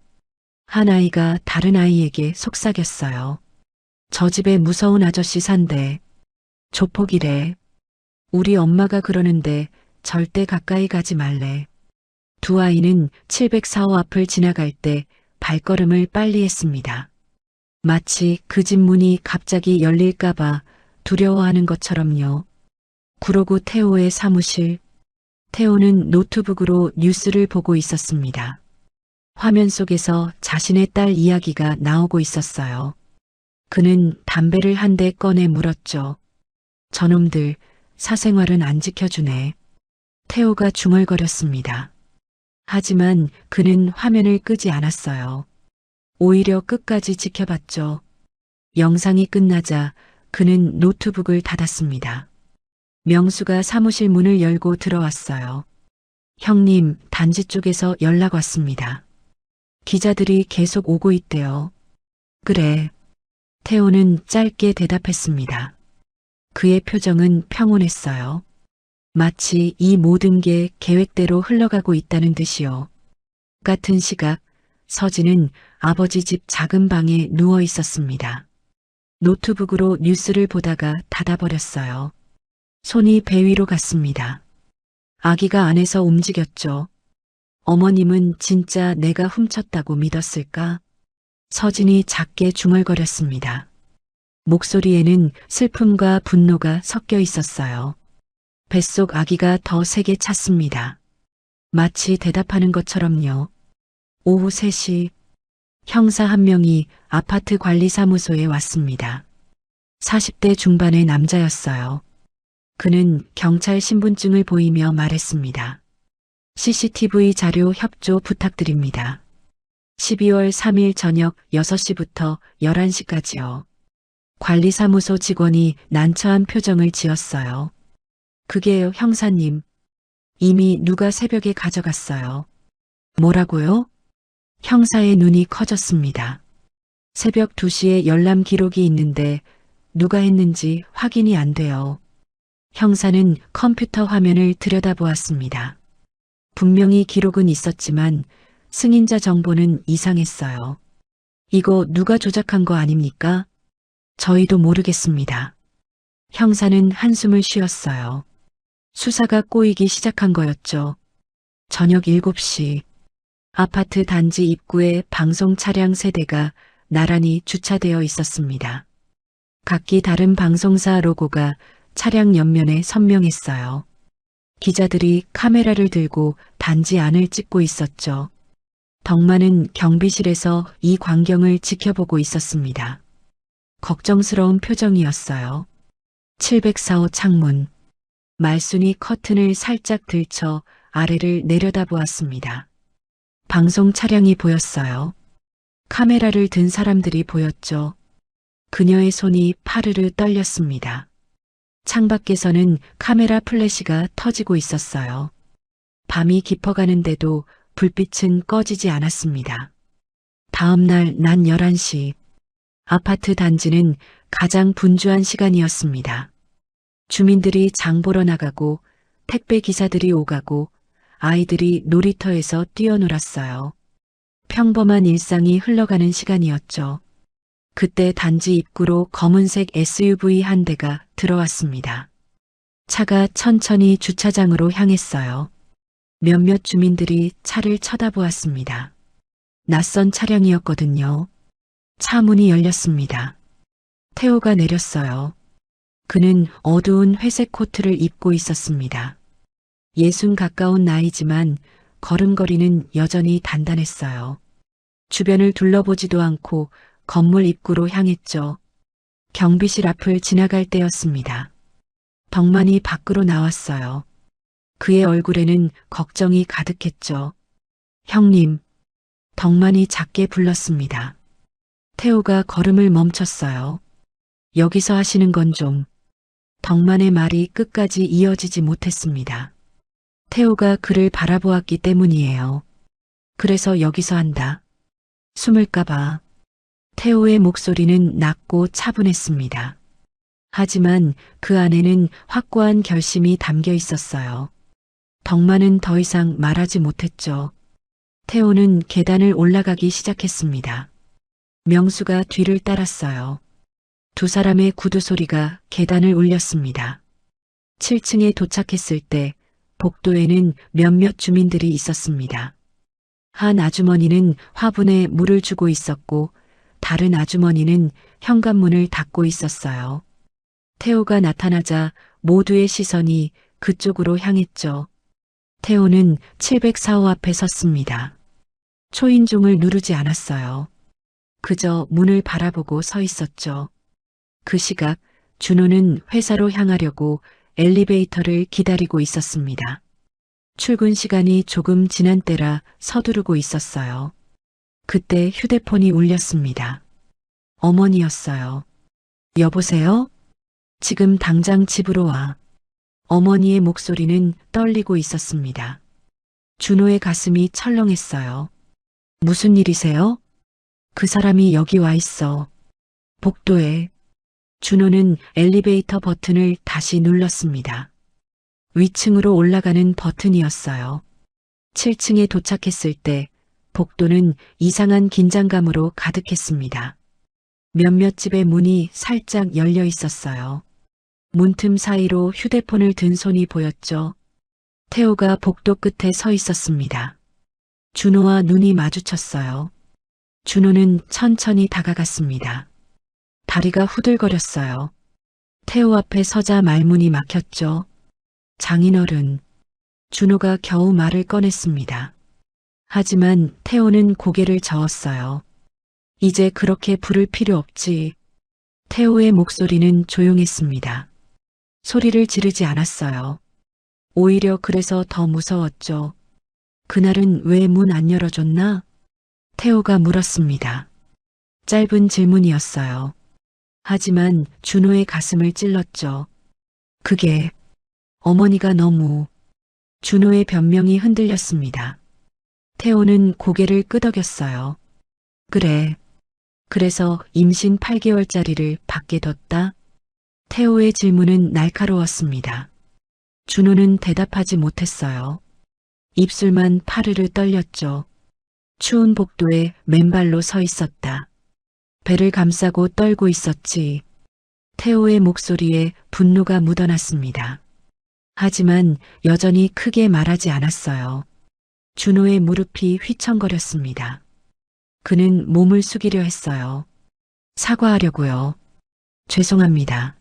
한 아이가 다른 아이에게 속삭였어요. 저 집에 무서운 아저씨 산대. 조폭이래. 우리 엄마가 그러는데 절대 가까이 가지 말래. 두 아이는 704호 앞을 지나갈 때 발걸음을 빨리 했습니다. 마치 그 집 문이 갑자기 열릴까봐 두려워하는 것처럼요. 구로구 태호의 사무실. 태호는 노트북으로 뉴스를 보고 있었습니다. 화면 속에서 자신의 딸 이야기가 나오고 있었어요. 그는 담배를 한 대 꺼내 물었죠. 저놈들 사생활은 안 지켜주네. 태호가 중얼거렸습니다. 하지만 그는 화면을 끄지 않았어요. 오히려 끝까지 지켜봤죠. 영상이 끝나자 그는 노트북을 닫았습니다. 명수가 사무실 문을 열고 들어왔어요. 형님, 단지 쪽에서 연락 왔습니다. 기자들이 계속 오고 있대요. 그래. 태호는 짧게 대답했습니다. 그의 표정은 평온했어요. 마치 이 모든 게 계획대로 흘러가고 있다는 듯이요. 같은 시각 서진은 아버지 집 작은 방에 누워 있었습니다. 노트북으로 뉴스를 보다가 닫아버렸어요. 손이 배 위로 갔습니다. 아기가 안에서 움직였죠. 어머님은 진짜 내가 훔쳤다고 믿었을까? 서진이 작게 중얼거렸습니다. 목소리에는 슬픔과 분노가 섞여 있었어요. 뱃속 아기가 더 세게 찼습니다. 마치 대답하는 것처럼요. 오후 3시 형사 한 명이 아파트 관리사무소에 왔습니다. 40대 중반의 남자였어요. 그는 경찰 신분증을 보이며 말했습니다. CCTV 자료 협조 부탁드립니다. 12월 3일 저녁 6시부터 11시까지요. 관리사무소 직원이 난처한 표정을 지었어요. 그게요, 형사님. 이미 누가 새벽에 가져갔어요. 뭐라고요? 형사의 눈이 커졌습니다. 새벽 2시에 열람 기록이 있는데 누가 했는지 확인이 안 돼요. 형사는 컴퓨터 화면을 들여다보았습니다. 분명히 기록은 있었지만 승인자 정보는 이상했어요. 이거 누가 조작한 거 아닙니까? 저희도 모르겠습니다. 형사는 한숨을 쉬었어요. 수사가 꼬이기 시작한 거였죠. 저녁 7시 아파트 단지 입구에 방송 차량 3대가 나란히 주차되어 있었습니다. 각기 다른 방송사 로고가 차량 옆면에 선명했어요. 기자들이 카메라를 들고 단지 안을 찍고 있었죠. 덕만은 경비실에서 이 광경을 지켜보고 있었습니다. 걱정스러운 표정이었어요. 704호 창문. 말순이 커튼을 살짝 들쳐 아래를 내려다보았습니다. 방송 차량이 보였어요. 카메라를 든 사람들이 보였죠. 그녀의 손이 파르르 떨렸습니다. 창밖에서는 카메라 플래시가 터지고 있었어요. 밤이 깊어가는데도 불빛은 꺼지지 않았습니다. 다음 날 낮 11시 아파트 단지는 가장 분주한 시간이었습니다. 주민들이 장 보러 나가고 택배 기사들이 오가고 아이들이 놀이터에서 뛰어놀았어요. 평범한 일상이 흘러가는 시간이었죠. 그때 단지 입구로 검은색 SUV 한 대가 들어왔습니다. 차가 천천히 주차장으로 향했어요. 몇몇 주민들이 차를 쳐다보았습니다. 낯선 차량이었거든요. 차 문이 열렸습니다. 태호가 내렸어요. 그는 어두운 회색 코트를 입고 있었습니다. 60 가까운 나이지만 걸음걸이는 여전히 단단했어요. 주변을 둘러보지도 않고 건물 입구로 향했죠. 경비실 앞을 지나갈 때였습니다. 덕만이 밖으로 나왔어요. 그의 얼굴에는 걱정이 가득했죠. 형님, 덕만이 작게 불렀습니다. 태호가 걸음을 멈췄어요. 여기서 하시는 건 좀. 덕만의 말이 끝까지 이어지지 못했습니다. 태호가 그를 바라보았기 때문이에요. 그래서 여기서 한다. 숨을까봐. 태호의 목소리는 낮고 차분했습니다. 하지만 그 안에는 확고한 결심이 담겨 있었어요. 덕만은 더 이상 말하지 못했죠. 태호는 계단을 올라가기 시작했습니다. 명수가 뒤를 따랐어요. 두 사람의 구두 소리가 계단을 울렸습니다. 7층에 도착했을 때 복도에는 몇몇 주민들이 있었습니다. 한 아주머니는 화분에 물을 주고 있었고 다른 아주머니는 현관문을 닫고 있었어요. 태호가 나타나자 모두의 시선이 그쪽으로 향했죠. 태호는 704호 앞에 섰습니다. 초인종을 누르지 않았어요. 그저 문을 바라보고 서 있었죠. 그 시각 준호는 회사로 향하려고 엘리베이터를 기다리고 있었습니다. 출근 시간이 조금 지난 때라 서두르고 있었어요. 그때 휴대폰이 울렸습니다. 어머니였어요. 여보세요? 지금 당장 집으로 와. 어머니의 목소리는 떨리고 있었습니다. 준호의 가슴이 철렁했어요. 무슨 일이세요? 그 사람이 여기 와 있어. 복도에. 준호는 엘리베이터 버튼을 다시 눌렀습니다. 위층으로 올라가는 버튼이었어요. 7층에 도착했을 때 복도는 이상한 긴장감으로 가득했습니다. 몇몇 집의 문이 살짝 열려 있었어요. 문틈 사이로 휴대폰을 든 손이 보였죠. 태호가 복도 끝에 서 있었습니다. 준호와 눈이 마주쳤어요. 준호는 천천히 다가갔습니다. 다리가 후들거렸어요. 태호 앞에 서자 말문이 막혔죠. 장인어른. 준호가 겨우 말을 꺼냈습니다. 하지만 태호는 고개를 저었어요. 이제 그렇게 부를 필요 없지. 태호의 목소리는 조용했습니다. 소리를 지르지 않았어요. 오히려 그래서 더 무서웠죠. 그날은 왜 문 안 열어줬나? 태호가 물었습니다. 짧은 질문이었어요. 하지만 준호의 가슴을 찔렀죠. 그게 어머니가 너무. 준호의 변명이 흔들렸습니다. 태호는 고개를 끄덕였어요. 그래. 그래서 임신 8개월짜리를 밖에 뒀다? 태호의 질문은 날카로웠습니다. 준호는 대답하지 못했어요. 입술만 파르르 떨렸죠. 추운 복도에 맨발로 서 있었다. 배를 감싸고 떨고 있었지. 태호의 목소리에 분노가 묻어났습니다. 하지만 여전히 크게 말하지 않았어요. 준호의 무릎이 휘청거렸습니다. 그는 몸을 숙이려 했어요. 사과하려고요. 죄송합니다.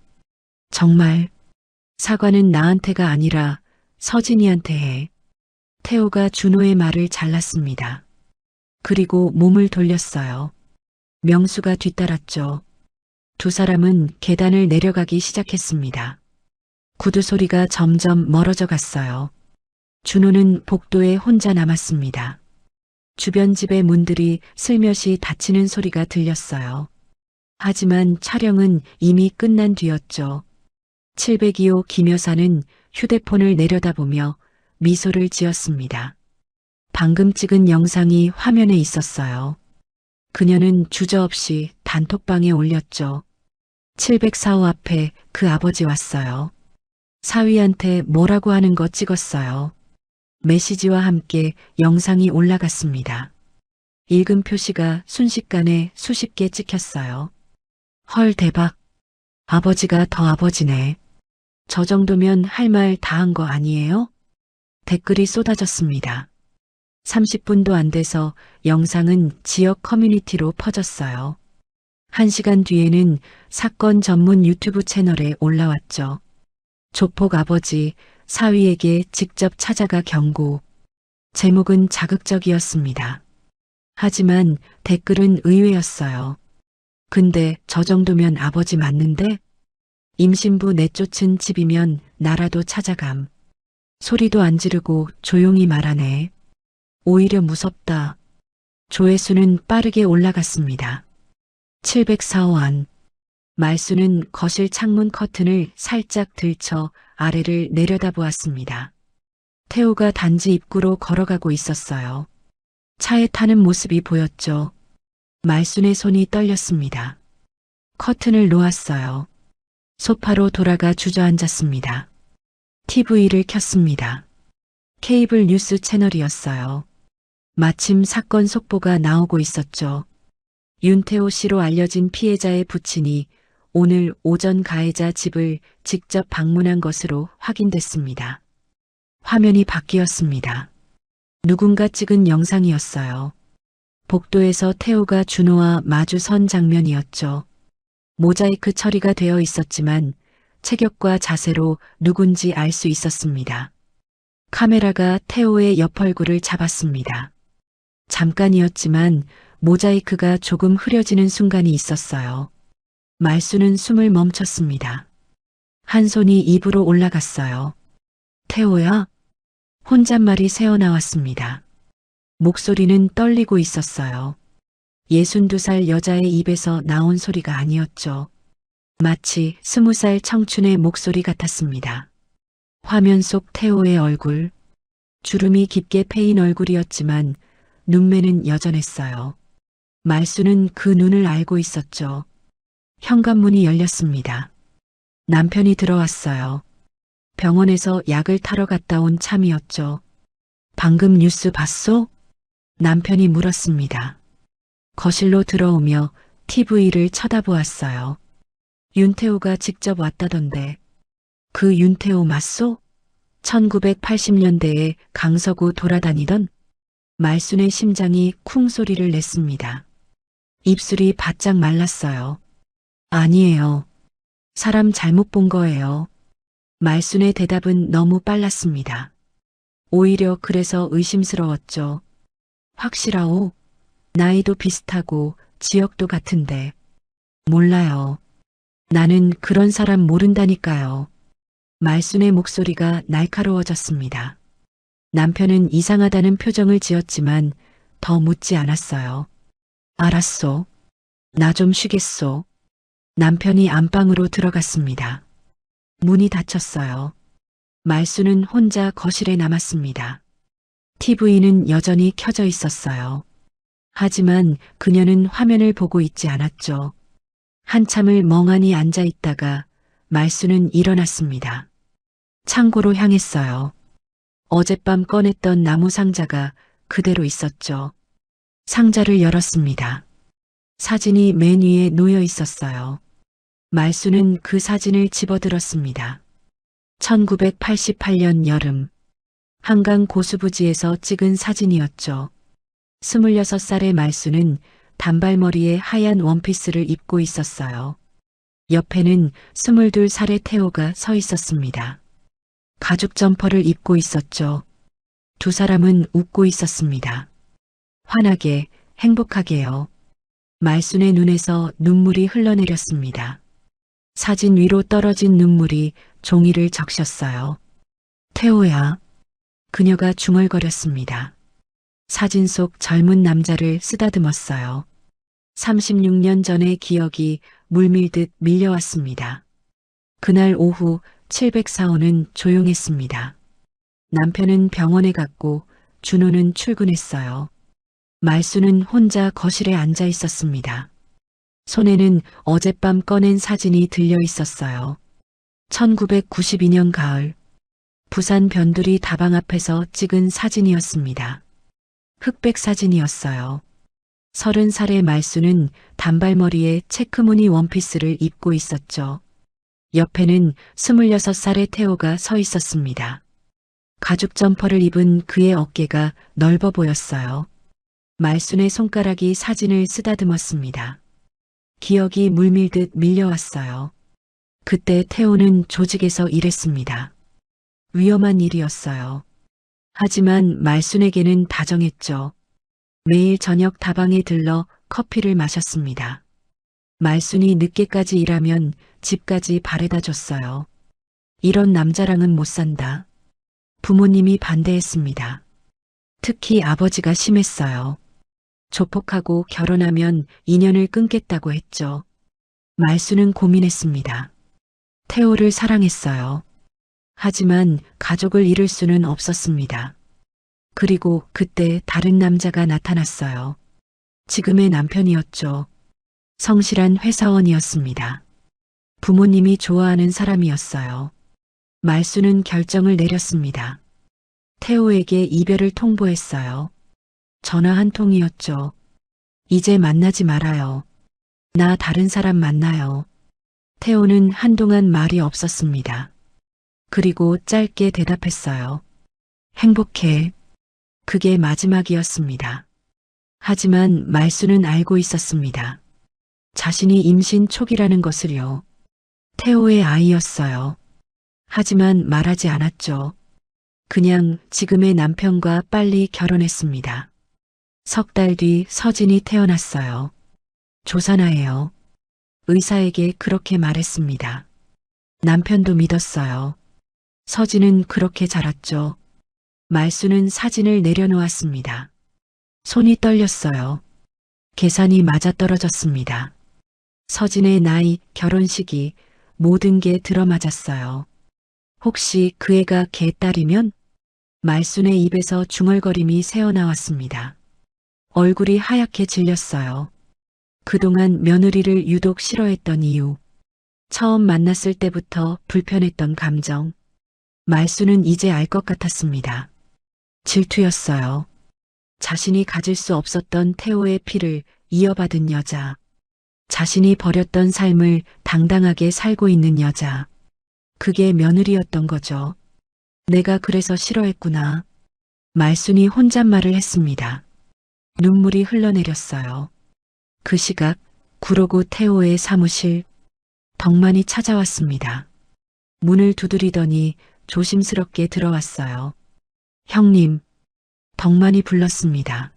정말 사과는 나한테가 아니라 서진이한테 해. 태호가 준호의 말을 잘랐습니다. 그리고 몸을 돌렸어요. 명수가 뒤따랐죠. 두 사람은 계단을 내려가기 시작했습니다. 구두 소리가 점점 멀어져 갔어요. 준호는 복도에 혼자 남았습니다. 주변 집의 문들이 슬며시 닫히는 소리가 들렸어요. 하지만 촬영은 이미 끝난 뒤였죠. 702호 김 여사는 휴대폰을 내려다보며 미소를 지었습니다. 방금 찍은 영상이 화면에 있었어요. 그녀는 주저없이 단톡방에 올렸죠. 704호 앞에 그 아버지 왔어요. 사위한테 뭐라고 하는 거 찍었어요. 메시지와 함께 영상이 올라갔습니다. 읽음 표시가 순식간에 수십 개 찍혔어요. 헐 대박. 아버지가 더 아버지네. 저 정도면 할 말 다 한 거 아니에요? 댓글이 쏟아졌습니다. 30분도 안 돼서 영상은 지역 커뮤니티로 퍼졌어요. 1시간 뒤에는 사건 전문 유튜브 채널에 올라왔죠. 조폭 아버지 사위에게 직접 찾아가 경고. 제목은 자극적이었습니다. 하지만 댓글은 의외였어요. 근데 저 정도면 아버지 맞는데? 임신부 내쫓은 집이면 나라도 찾아감. 소리도 안 지르고 조용히 말하네. 오히려 무섭다. 조회수는 빠르게 올라갔습니다. 704원. 말수는 거실 창문 커튼을 살짝 들쳐 아래를 내려다보았습니다. 태호가 단지 입구로 걸어가고 있었어요. 차에 타는 모습이 보였죠. 말순의 손이 떨렸습니다. 커튼을 놓았어요. 소파로 돌아가 주저앉았습니다. TV를 켰습니다. 케이블 뉴스 채널이었어요. 마침 사건 속보가 나오고 있었죠. 윤태호 씨로 알려진 피해자의 부친이 오늘 오전 가해자 집을 직접 방문한 것으로 확인됐습니다. 화면이 바뀌었습니다. 누군가 찍은 영상이었어요. 복도에서 태호가 준호와 마주 선 장면이었죠. 모자이크 처리가 되어 있었지만 체격과 자세로 누군지 알 수 있었습니다. 카메라가 태호의 옆 얼굴을 잡았습니다. 잠깐이었지만 모자이크가 조금 흐려지는 순간이 있었어요. 말수는 숨을 멈췄습니다. 한 손이 입으로 올라갔어요. 태호야? 혼잣말이 새어나왔습니다. 목소리는 떨리고 있었어요. 62살 여자의 입에서 나온 소리가 아니었죠. 마치 20살 청춘의 목소리 같았습니다. 화면 속 태호의 얼굴, 주름이 깊게 패인 얼굴이었지만 눈매는 여전했어요. 말수는 그 눈을 알고 있었죠. 현관문이 열렸습니다. 남편이 들어왔어요. 병원에서 약을 타러 갔다 온 참이었죠. 방금 뉴스 봤소? 남편이 물었습니다. 거실로 들어오며 TV를 쳐다보았어요. 윤태호가 직접 왔다던데. 그 윤태호 맞소? 1980년대에 강서구 돌아다니던. 말순의 심장이 쿵 소리를 냈습니다. 입술이 바짝 말랐어요. 아니에요. 사람 잘못 본 거예요. 말순의 대답은 너무 빨랐습니다. 오히려 그래서 의심스러웠죠. 확실하오? 나이도 비슷하고 지역도 같은데. 몰라요. 나는 그런 사람 모른다니까요. 말순의 목소리가 날카로워졌습니다. 남편은 이상하다는 표정을 지었지만 더 묻지 않았어요. 알았소. 나 좀 쉬겠소. 남편이 안방으로 들어갔습니다. 문이 닫혔어요. 말수는 혼자 거실에 남았습니다. TV는 여전히 켜져 있었어요. 하지만 그녀는 화면을 보고 있지 않았죠. 한참을 멍하니 앉아 있다가 말수는 일어났습니다. 창고로 향했어요. 어젯밤 꺼냈던 나무 상자가 그대로 있었죠. 상자를 열었습니다. 사진이 맨 위에 놓여 있었어요. 말수는 그 사진을 집어들었습니다. 1988년 여름, 한강 고수부지에서 찍은 사진이었죠. 26살의 말수는 단발머리에 하얀 원피스를 입고 있었어요. 옆에는 22살의 태호가 서 있었습니다. 가죽 점퍼를 입고 있었죠. 두 사람은 웃고 있었습니다. 환하게, 행복하게요. 말순의 눈에서 눈물이 흘러내렸습니다. 사진 위로 떨어진 눈물이 종이를 적셨어요. 태호야. 그녀가 중얼거렸습니다. 사진 속 젊은 남자를 쓰다듬었어요. 36년 전의 기억이 물밀듯 밀려왔습니다. 그날 오후 704호는 조용했습니다. 남편은 병원에 갔고 준호는 출근했어요. 말수는 혼자 거실에 앉아 있었습니다. 손에는 어젯밤 꺼낸 사진이 들려 있었어요. 1992년 가을, 부산 변두리 다방 앞에서 찍은 사진이었습니다. 흑백 사진이었어요. 30살의 말수는 단발머리에 체크무늬 원피스를 입고 있었죠. 옆에는 26살의 태호가 서 있었습니다. 가죽 점퍼를 입은 그의 어깨가 넓어 보였어요. 말순의 손가락이 사진을 쓰다듬었습니다. 기억이 물밀듯 밀려왔어요. 그때 태호는 조직에서 일했습니다. 위험한 일이었어요. 하지만 말순에게는 다정했죠. 매일 저녁 다방에 들러 커피를 마셨습니다. 말순이 늦게까지 일하면 집까지 바래다 줬어요. 이런 남자랑은 못 산다. 부모님이 반대했습니다. 특히 아버지가 심했어요. 조폭하고 결혼하면 인연을 끊겠다고 했죠. 말순은 고민했습니다. 태호를 사랑했어요. 하지만 가족을 잃을 수는 없었습니다. 그리고 그때 다른 남자가 나타났어요. 지금의 남편이었죠. 성실한 회사원이었습니다. 부모님이 좋아하는 사람이었어요. 말순은 결정을 내렸습니다. 태호에게 이별을 통보했어요. 전화 한 통이었죠. 이제 만나지 말아요. 나 다른 사람 만나요. 태호는 한동안 말이 없었습니다. 그리고 짧게 대답했어요. 행복해. 그게 마지막이었습니다. 하지만 말순은 알고 있었습니다. 자신이 임신 초기라는 것을요. 태호의 아이였어요. 하지만 말하지 않았죠. 그냥 지금의 남편과 빨리 결혼했습니다. 석 달 뒤 서진이 태어났어요. 조산아예요. 의사에게 그렇게 말했습니다. 남편도 믿었어요. 서진은 그렇게 자랐죠. 말순은 사진을 내려놓았습니다. 손이 떨렸어요. 계산이 맞아떨어졌습니다. 서진의 나이, 결혼식이 모든 게 들어맞았어요. 혹시 그 애가 걔 딸이면? 말순의 입에서 중얼거림이 새어나왔습니다. 얼굴이 하얗게 질렸어요. 그동안 며느리를 유독 싫어했던 이유, 처음 만났을 때부터 불편했던 감정, 말순은 이제 알 것 같았습니다. 질투였어요. 자신이 가질 수 없었던 태호의 피를 이어받은 여자, 자신이 버렸던 삶을 당당하게 살고 있는 여자, 그게 며느리였던 거죠. 내가 그래서 싫어했구나. 말순이 혼잣말을 했습니다. 눈물이 흘러내렸어요. 그 시각 구로구 태호의 사무실, 덕만이 찾아왔습니다. 문을 두드리더니 조심스럽게 들어왔어요. 형님, 덕만이 불렀습니다.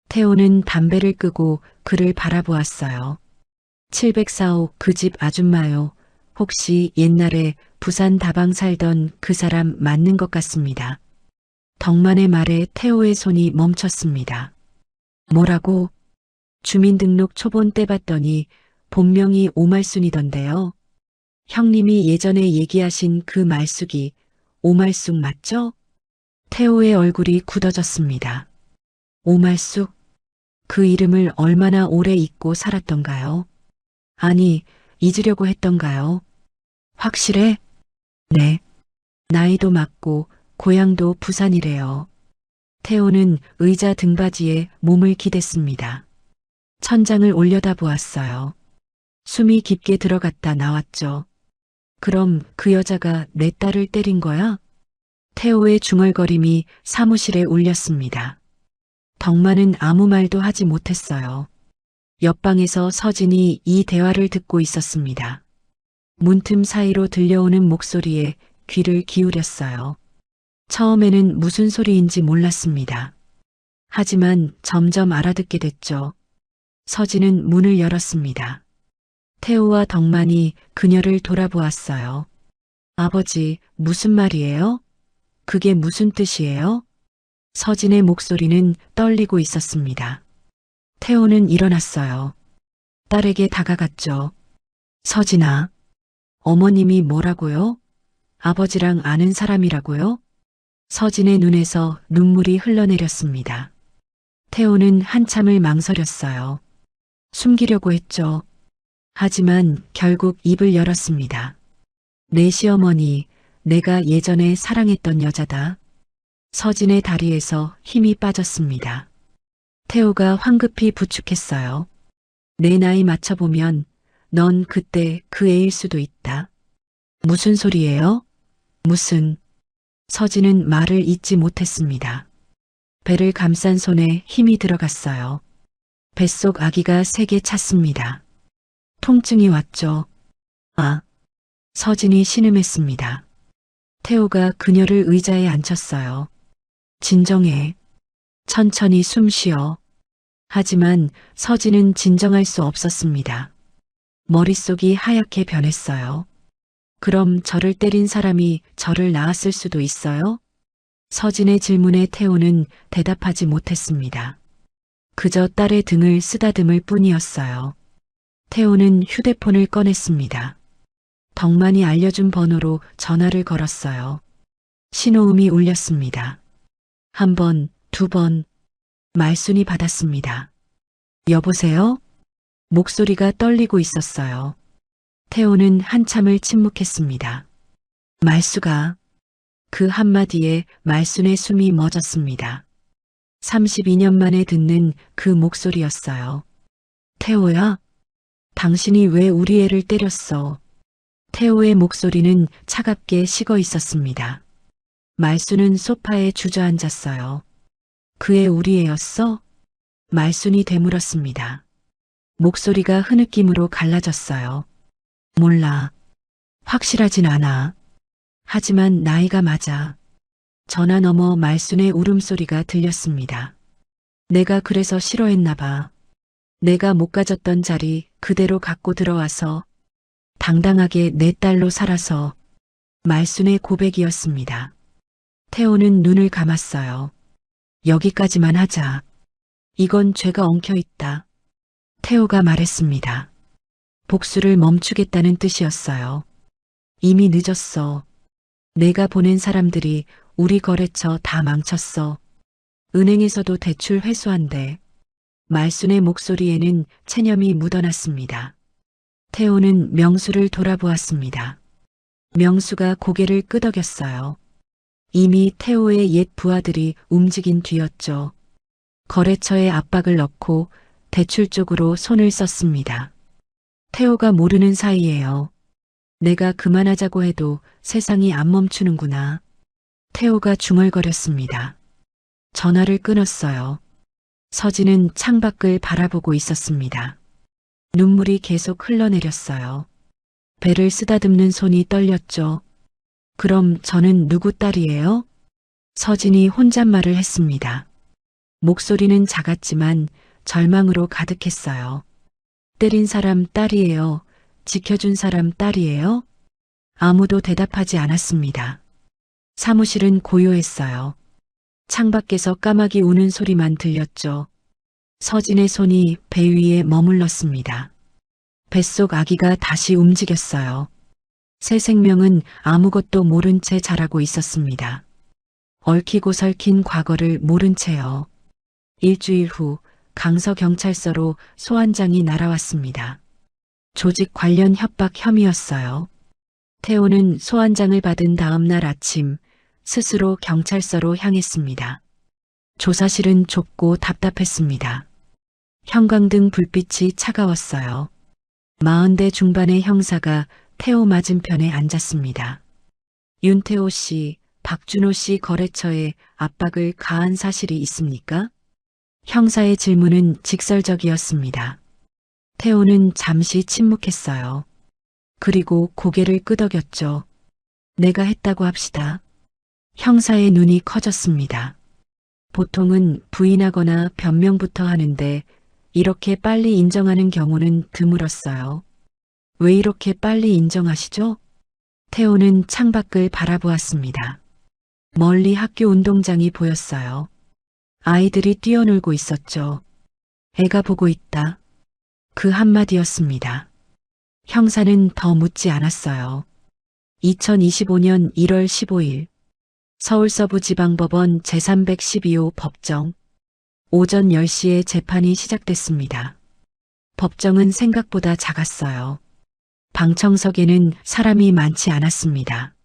태호는 담배를 끄고 그를 바라보았어요. 704호 그 집 아줌마요. 혹시 옛날에 부산 다방 살던 그 사람 맞는 것 같습니다. 덕만의 말에 태호의 손이 멈췄습니다. 뭐라고? 주민등록 초본 떼봤더니 본명이 오말순이던데요. 형님이 예전에 얘기하신 그 말숙이 오말숙 맞죠? 태호의 얼굴이 굳어졌습니다. 오말숙? 그 이름을 얼마나 오래 잊고 살았던가요? 아니, 잊으려고 했던가요? 확실해? 네. 나이도 맞고 고향도 부산이래요. 태호는 의자 등받이에 몸을 기댔습니다. 천장을 올려다보았어요. 숨이 깊게 들어갔다 나왔죠. 그럼 그 여자가 내 딸을 때린 거야? 태호의 중얼거림이 사무실에 울렸습니다. 덕만은 아무 말도 하지 못했어요. 옆방에서 서진이 이 대화를 듣고 있었습니다. 문틈 사이로 들려오는 목소리에 귀를 기울였어요. 처음에는 무슨 소리인지 몰랐습니다. 하지만 점점 알아듣게 됐죠. 서진은 문을 열었습니다. 태호와 덕만이 그녀를 돌아보았어요. 아버지, 무슨 말이에요? 그게 무슨 뜻이에요? 서진의 목소리는 떨리고 있었습니다. 태호는 일어났어요. 딸에게 다가갔죠. 서진아, 어머님이 뭐라고요? 아버지랑 아는 사람이라고요? 서진의 눈에서 눈물이 흘러내렸습니다. 태호는 한참을 망설였어요. 숨기려고 했죠. 하지만 결국 입을 열었습니다. 내 시어머니, 내가 예전에 사랑했던 여자다. 서진의 다리에서 힘이 빠졌습니다. 태호가 황급히 부축했어요. 내 나이 맞춰보면 넌 그때 그 애일 수도 있다. 무슨 소리예요? 무슨. 서진은 말을 잇지 못했습니다. 배를 감싼 손에 힘이 들어갔어요. 뱃속 아기가 세게 찼습니다. 통증이 왔죠. 아. 서진이 신음했습니다. 태호가 그녀를 의자에 앉혔어요. 진정해. 천천히 숨 쉬어. 하지만 서진은 진정할 수 없었습니다. 머릿속이 하얗게 변했어요. 그럼 저를 때린 사람이 저를 낳았을 수도 있어요? 서진의 질문에 태호는 대답하지 못했습니다. 그저 딸의 등을 쓰다듬을 뿐이었어요. 태호는 휴대폰을 꺼냈습니다. 덕만이 알려준 번호로 전화를 걸었어요. 신호음이 울렸습니다. 한 번, 두 번, 말순이 받았습니다. 여보세요? 목소리가 떨리고 있었어요. 태호는 한참을 침묵했습니다. 말수가, 그 한마디에 말순의 숨이 멎었습니다. 32년 만에 듣는 그 목소리였어요. 태호야? 당신이 왜 우리 애를 때렸어? 태호의 목소리는 차갑게 식어 있었습니다. 말순은 소파에 주저앉았어요. 그애 우리 애였어? 말순이 되물었습니다. 목소리가 흐느낌으로 갈라졌어요. 몰라. 확실하진 않아. 하지만 나이가 맞아. 전화 너머 말순의 울음소리가 들렸습니다. 내가 그래서 싫어했나 봐. 내가 못 가졌던 자리 그대로 갖고 들어와서 당당하게 내 딸로 살아서. 말순의 고백이었습니다. 태호는 눈을 감았어요. 여기까지만 하자. 이건 죄가 엉켜 있다. 태호가 말했습니다. 복수를 멈추겠다는 뜻이었어요. 이미 늦었어. 내가 보낸 사람들이 우리 거래처 다 망쳤어. 은행에서도 대출 회수한대. 말순의 목소리에는 체념이 묻어났습니다. 태호는 명수를 돌아보았습니다. 명수가 고개를 끄덕였어요. 이미 태호의 옛 부하들이 움직인 뒤였죠. 거래처에 압박을 넣고 대출 쪽으로 손을 썼습니다. 태호가 모르는 사이에요. 내가 그만하자고 해도 세상이 안 멈추는구나. 태호가 중얼거렸습니다. 전화를 끊었어요. 서진은 창밖을 바라보고 있었습니다. 눈물이 계속 흘러내렸어요. 배를 쓰다듬는 손이 떨렸죠. 그럼 저는 누구 딸이에요? 서진이 혼잣말을 했습니다. 목소리는 작았지만 절망으로 가득했어요. 때린 사람 딸이에요. 지켜준 사람 딸이에요? 아무도 대답하지 않았습니다. 사무실은 고요했어요. 창밖에서 까마귀 우는 소리만 들렸죠. 서진의 손이 배 위에 머물렀습니다. 뱃속 아기가 다시 움직였어요. 새 생명은 아무것도 모른 채 자라고 있었습니다. 얽히고 설킨 과거를 모른 채요. 일주일 후 강서경찰서로 소환장이 날아왔습니다. 조직 관련 협박 혐의였어요. 태호는 소환장을 받은 다음 날 아침 스스로 경찰서로 향했습니다. 조사실은 좁고 답답했습니다. 형광등 불빛이 차가웠어요. 40대 중반의 형사가 태호 맞은편에 앉았습니다. 윤태호 씨, 박준호 씨 거래처에 압박을 가한 사실이 있습니까? 형사의 질문은 직설적이었습니다. 태호는 잠시 침묵했어요. 그리고 고개를 끄덕였죠. 내가 했다고 합시다. 형사의 눈이 커졌습니다. 보통은 부인하거나 변명부터 하는데 이렇게 빨리 인정하는 경우는 드물었어요. 왜 이렇게 빨리 인정하시죠? 태호는 창밖을 바라보았습니다. 멀리 학교 운동장이 보였어요. 아이들이 뛰어놀고 있었죠. 애가 보고 있다. 그 한마디였습니다. 형사는 더 묻지 않았어요. 2025년 1월 15일 서울서부지방법원 제312호 법정 오전 10시에 재판이 시작됐습니다. 법정은 생각보다 작았어요. 방청석에는 사람이 많지 않았습니다.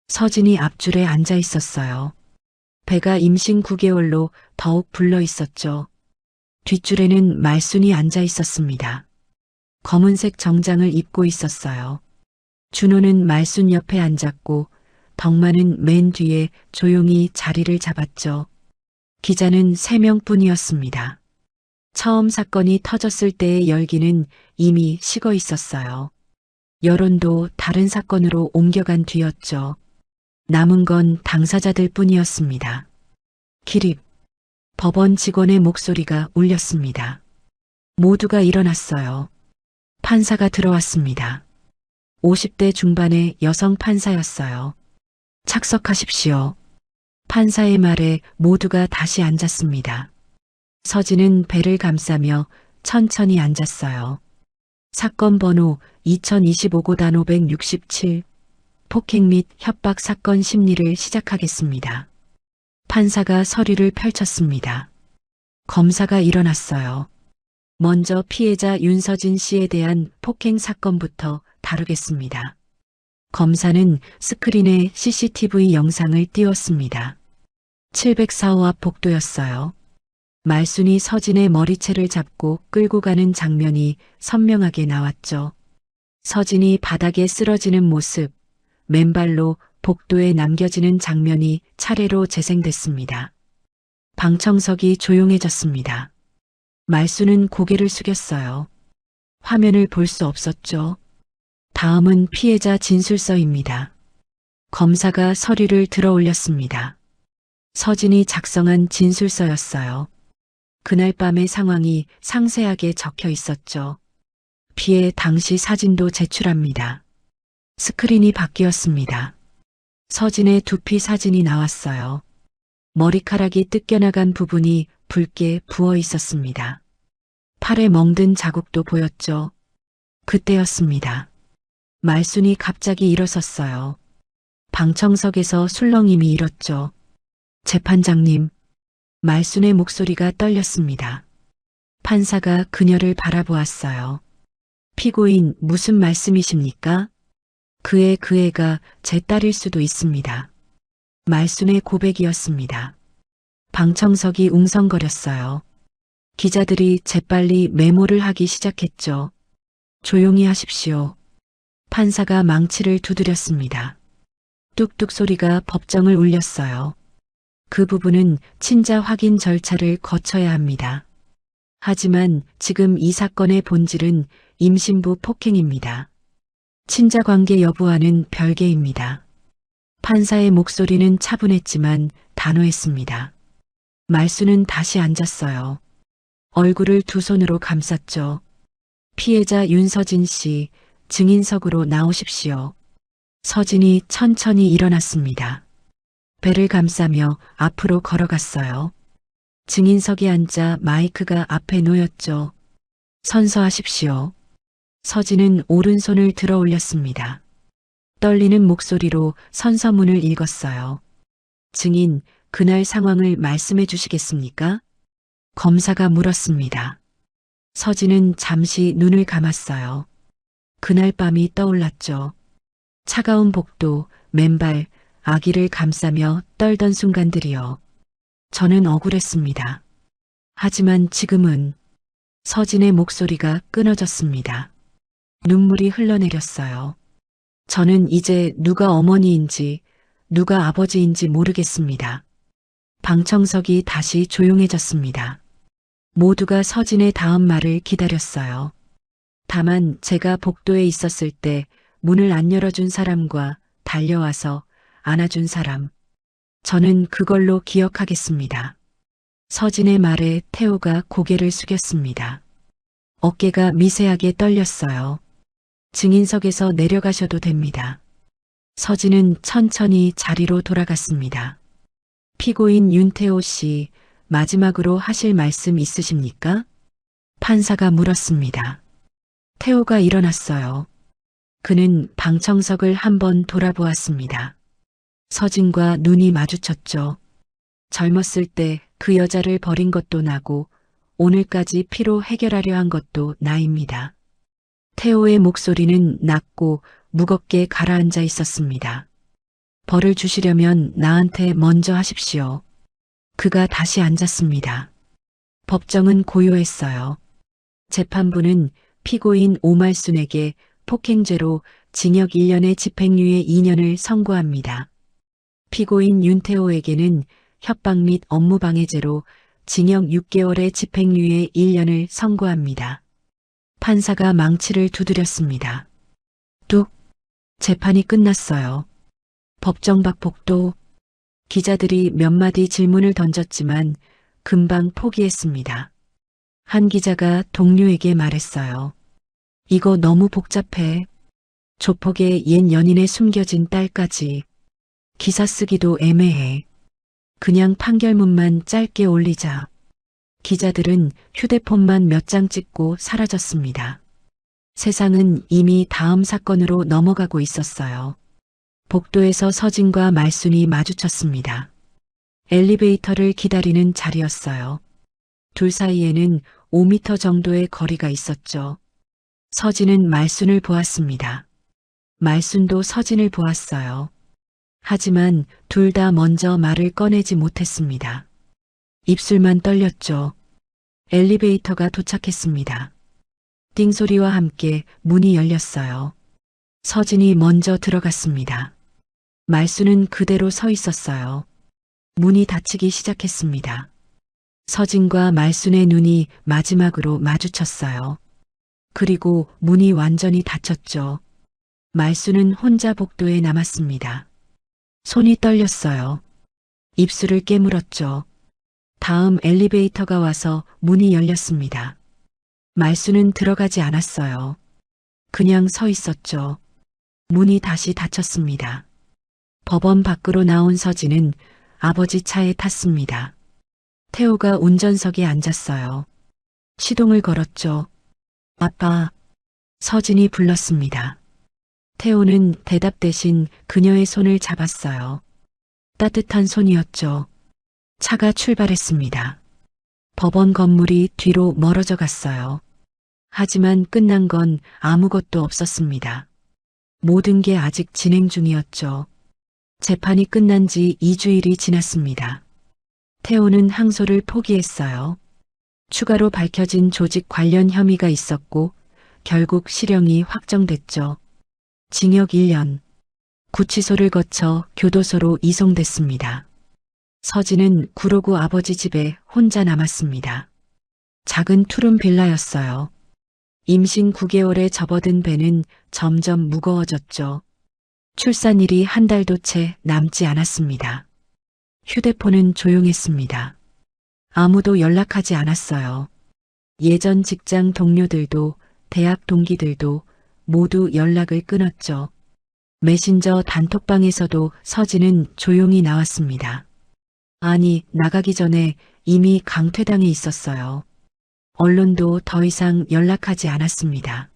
서진이 앞줄에 앉아 있었어요. 배가 임신 9개월로 더욱 불러 있었죠. 뒷줄에는 말순이 앉아 있었습니다. 검은색 정장을 입고 있었어요. 준호는 말순 옆에 앉았고 덕만은 맨 뒤에 조용히 자리를 잡았죠. 기자는 3명뿐이었습니다. 처음 사건이 터졌을 때의 열기는 이미 식어 있었어요. 여론도 다른 사건으로 옮겨간 뒤였죠. 남은 건 당사자들 뿐이었습니다. 기립. 법원 직원의 목소리가 울렸습니다. 모두가 일어났어요. 판사가 들어왔습니다. 50대 중반의 여성 판사였어요. 착석하십시오. 판사의 말에 모두가 다시 앉았습니다. 서진은 배를 감싸며 천천히 앉았어요. 사건 번호 2025고단 567 폭행 및 협박 사건 심리를 시작하겠습니다. 판사가 서류를 펼쳤습니다. 검사가 일어났어요. 먼저 피해자 윤서진 씨에 대한 폭행 사건부터 다루겠습니다. 검사는 스크린에 CCTV 영상을 띄웠습니다. 704호 앞 복도였어요. 말순이 서진의 머리채를 잡고 끌고 가는 장면이 선명하게 나왔죠. 서진이 바닥에 쓰러지는 모습, 맨발로 복도에 남겨지는 장면이 차례로 재생됐습니다. 방청석이 조용해졌습니다. 말순은 고개를 숙였어요. 화면을 볼 수 없었죠. 다음은 피해자 진술서입니다. 검사가 서류를 들어 올렸습니다. 서진이 작성한 진술서였어요. 그날 밤의 상황이 상세하게 적혀 있었죠. 피해 당시 사진도 제출합니다. 스크린이 바뀌었습니다. 서진의 두피 사진이 나왔어요. 머리카락이 뜯겨나간 부분이 붉게 부어 있었습니다. 팔에 멍든 자국도 보였죠. 그때였습니다. 말순이 갑자기 일어섰어요. 방청석에서 술렁임이 일었죠. 재판장님, 말순의 목소리가 떨렸습니다. 판사가 그녀를 바라보았어요. 피고인 무슨 말씀이십니까? 그 애가 제 딸일 수도 있습니다. 말순의 고백이었습니다. 방청석이 웅성거렸어요. 기자들이 재빨리 메모를 하기 시작했죠. 조용히 하십시오. 판사가 망치를 두드렸습니다. 뚝뚝 소리가 법정을 울렸어요. 그 부분은 친자 확인 절차를 거쳐야 합니다. 하지만 지금 이 사건의 본질은 임신부 폭행입니다. 친자 관계 여부와는 별개입니다. 판사의 목소리는 차분했지만 단호했습니다. 말순은 다시 앉았어요. 얼굴을 두 손으로 감쌌죠. 피해자 윤서진 씨, 증인석으로 나오십시오. 서진이 천천히 일어났습니다. 배를 감싸며 앞으로 걸어갔어요. 증인석에 앉아 마이크가 앞에 놓였죠. 선서하십시오. 서진은 오른손을 들어 올렸습니다. 떨리는 목소리로 선서문을 읽었어요. 증인, 그날 상황을 말씀해 주시겠습니까? 검사가 물었습니다. 서진은 잠시 눈을 감았어요. 그날 밤이 떠올랐죠. 차가운 복도, 맨발, 아기를 감싸며 떨던 순간들이요. 저는 억울했습니다. 하지만 지금은 서진의 목소리가 끊어졌습니다. 눈물이 흘러내렸어요. 저는 이제 누가 어머니인지 누가 아버지인지 모르겠습니다. 방청석이 다시 조용해졌습니다. 모두가 서진의 다음 말을 기다렸어요. 다만 제가 복도에 있었을 때 문을 안 열어준 사람과 달려와서 안아준 사람, 저는 그걸로 기억하겠습니다. 서진의 말에 태호가 고개를 숙였습니다. 어깨가 미세하게 떨렸어요. 증인석에서 내려가셔도 됩니다. 서진은 천천히 자리로 돌아갔습니다. 피고인 윤태호 씨, 마지막으로 하실 말씀 있으십니까? 판사가 물었습니다. 태호가 일어났어요. 그는 방청석을 한번 돌아보았습니다. 서진과 눈이 마주쳤죠. 젊었을 때 그 여자를 버린 것도 나고 오늘까지 피로 해결하려 한 것도 나입니다. 태호의 목소리는 낮고 무겁게 가라앉아 있었습니다. 벌을 주시려면 나한테 먼저 하십시오. 그가 다시 앉았습니다. 법정은 고요했어요. 재판부는 피고인 오말순에게 폭행죄로 징역 1년에 집행유예 2년을 선고합니다. 피고인 윤태호에게는 협박 및 업무방해죄로 징역 6개월의 집행유예 1년을 선고합니다. 판사가 망치를 두드렸습니다. 뚝! 재판이 끝났어요. 법정 밖 복도. 기자들이 몇 마디 질문을 던졌지만 금방 포기했습니다. 한 기자가 동료에게 말했어요. 이거 너무 복잡해. 조폭에 옛 연인의 숨겨진 딸까지. 기사 쓰기도 애매해. 그냥 판결문만 짧게 올리자. 기자들은 휴대폰만 몇 장 찍고 사라졌습니다. 세상은 이미 다음 사건으로 넘어가고 있었어요. 복도에서 서진과 말순이 마주쳤습니다. 엘리베이터를 기다리는 자리였어요. 둘 사이에는 5m 정도의 거리가 있었죠. 서진은 말순을 보았습니다. 말순도 서진을 보았어요. 하지만 둘 다 먼저 말을 꺼내지 못했습니다. 입술만 떨렸죠. 엘리베이터가 도착했습니다. 띵소리와 함께 문이 열렸어요. 서진이 먼저 들어갔습니다. 말순은 그대로 서 있었어요. 문이 닫히기 시작했습니다. 서진과 말순의 눈이 마지막으로 마주쳤어요. 그리고 문이 완전히 닫혔죠. 말순은 혼자 복도에 남았습니다. 손이 떨렸어요. 입술을 깨물었죠. 다음 엘리베이터가 와서 문이 열렸습니다. 말순은 들어가지 않았어요. 그냥 서 있었죠. 문이 다시 닫혔습니다. 법원 밖으로 나온 서진은 아버지 차에 탔습니다. 태호가 운전석에 앉았어요. 시동을 걸었죠. 아빠, 서진이 불렀습니다. 태호는 대답 대신 그녀의 손을 잡았어요. 따뜻한 손이었죠. 차가 출발했습니다. 법원 건물이 뒤로 멀어져 갔어요. 하지만 끝난 건 아무것도 없었습니다. 모든 게 아직 진행 중이었죠. 재판이 끝난 지 2주일이 지났습니다. 태호는 항소를 포기했어요. 추가로 밝혀진 조직 관련 혐의가 있었고 결국 실형이 확정됐죠. 징역 1년. 구치소를 거쳐 교도소로 이송됐습니다. 서진은 구로구 아버지 집에 혼자 남았습니다. 작은 투룸 빌라였어요. 임신 9개월에 접어든 배는 점점 무거워졌죠. 출산일이 한 달도 채 남지 않았습니다. 휴대폰은 조용했습니다. 아무도 연락하지 않았어요. 예전 직장 동료들도 대학 동기들도 모두 연락을 끊었죠. 메신저 단톡방에서도 서진은 조용히 나왔습니다. 아니, 나가기 전에 이미 강퇴당해 있었어요. 언론도 더 이상 연락하지 않았습니다.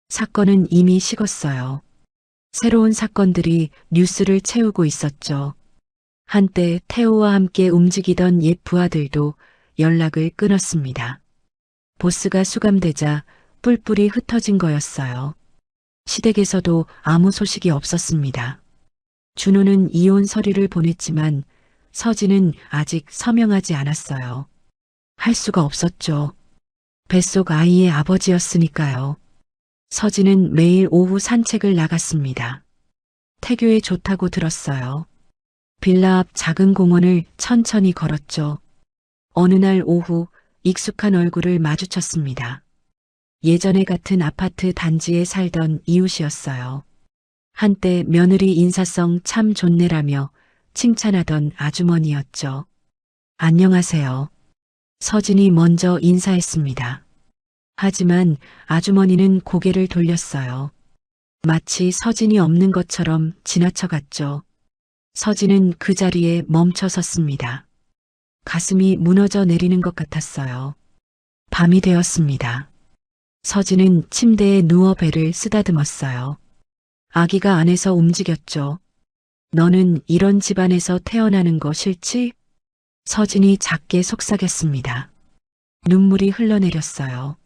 사건은 이미 식었어요. 새로운 사건들이 뉴스를 채우고 있었죠. 한때 태호와 함께 움직이던 옛 부하들도 연락을 끊었습니다. 보스가 수감되자 뿔뿔이 흩어진 거였어요. 시댁에서도 아무 소식이 없었습니다. 준호는 이혼 서류를 보냈지만 서진은 아직 서명하지 않았어요. 할 수가 없었죠. 뱃속 아이의 아버지였으니까요. 서진은 매일 오후 산책을 나갔습니다. 태교에 좋다고 들었어요. 빌라 앞 작은 공원을 천천히 걸었죠. 어느 날 오후 익숙한 얼굴을 마주쳤습니다. 예전에 같은 아파트 단지에 살던 이웃이었어요. 한때 며느리 인사성 참 좋네라며 칭찬하던 아주머니였죠. 안녕하세요. 서진이 먼저 인사했습니다. 하지만 아주머니는 고개를 돌렸어요. 마치 서진이 없는 것처럼 지나쳐갔죠. 서진은 그 자리에 멈춰 섰습니다. 가슴이 무너져 내리는 것 같았어요. 밤이 되었습니다. 서진은 침대에 누워 배를 쓰다듬었어요. 아기가 안에서 움직였죠. 너는 이런 집안에서 태어나는 거 싫지? 서진이 작게 속삭였습니다. 눈물이 흘러내렸어요.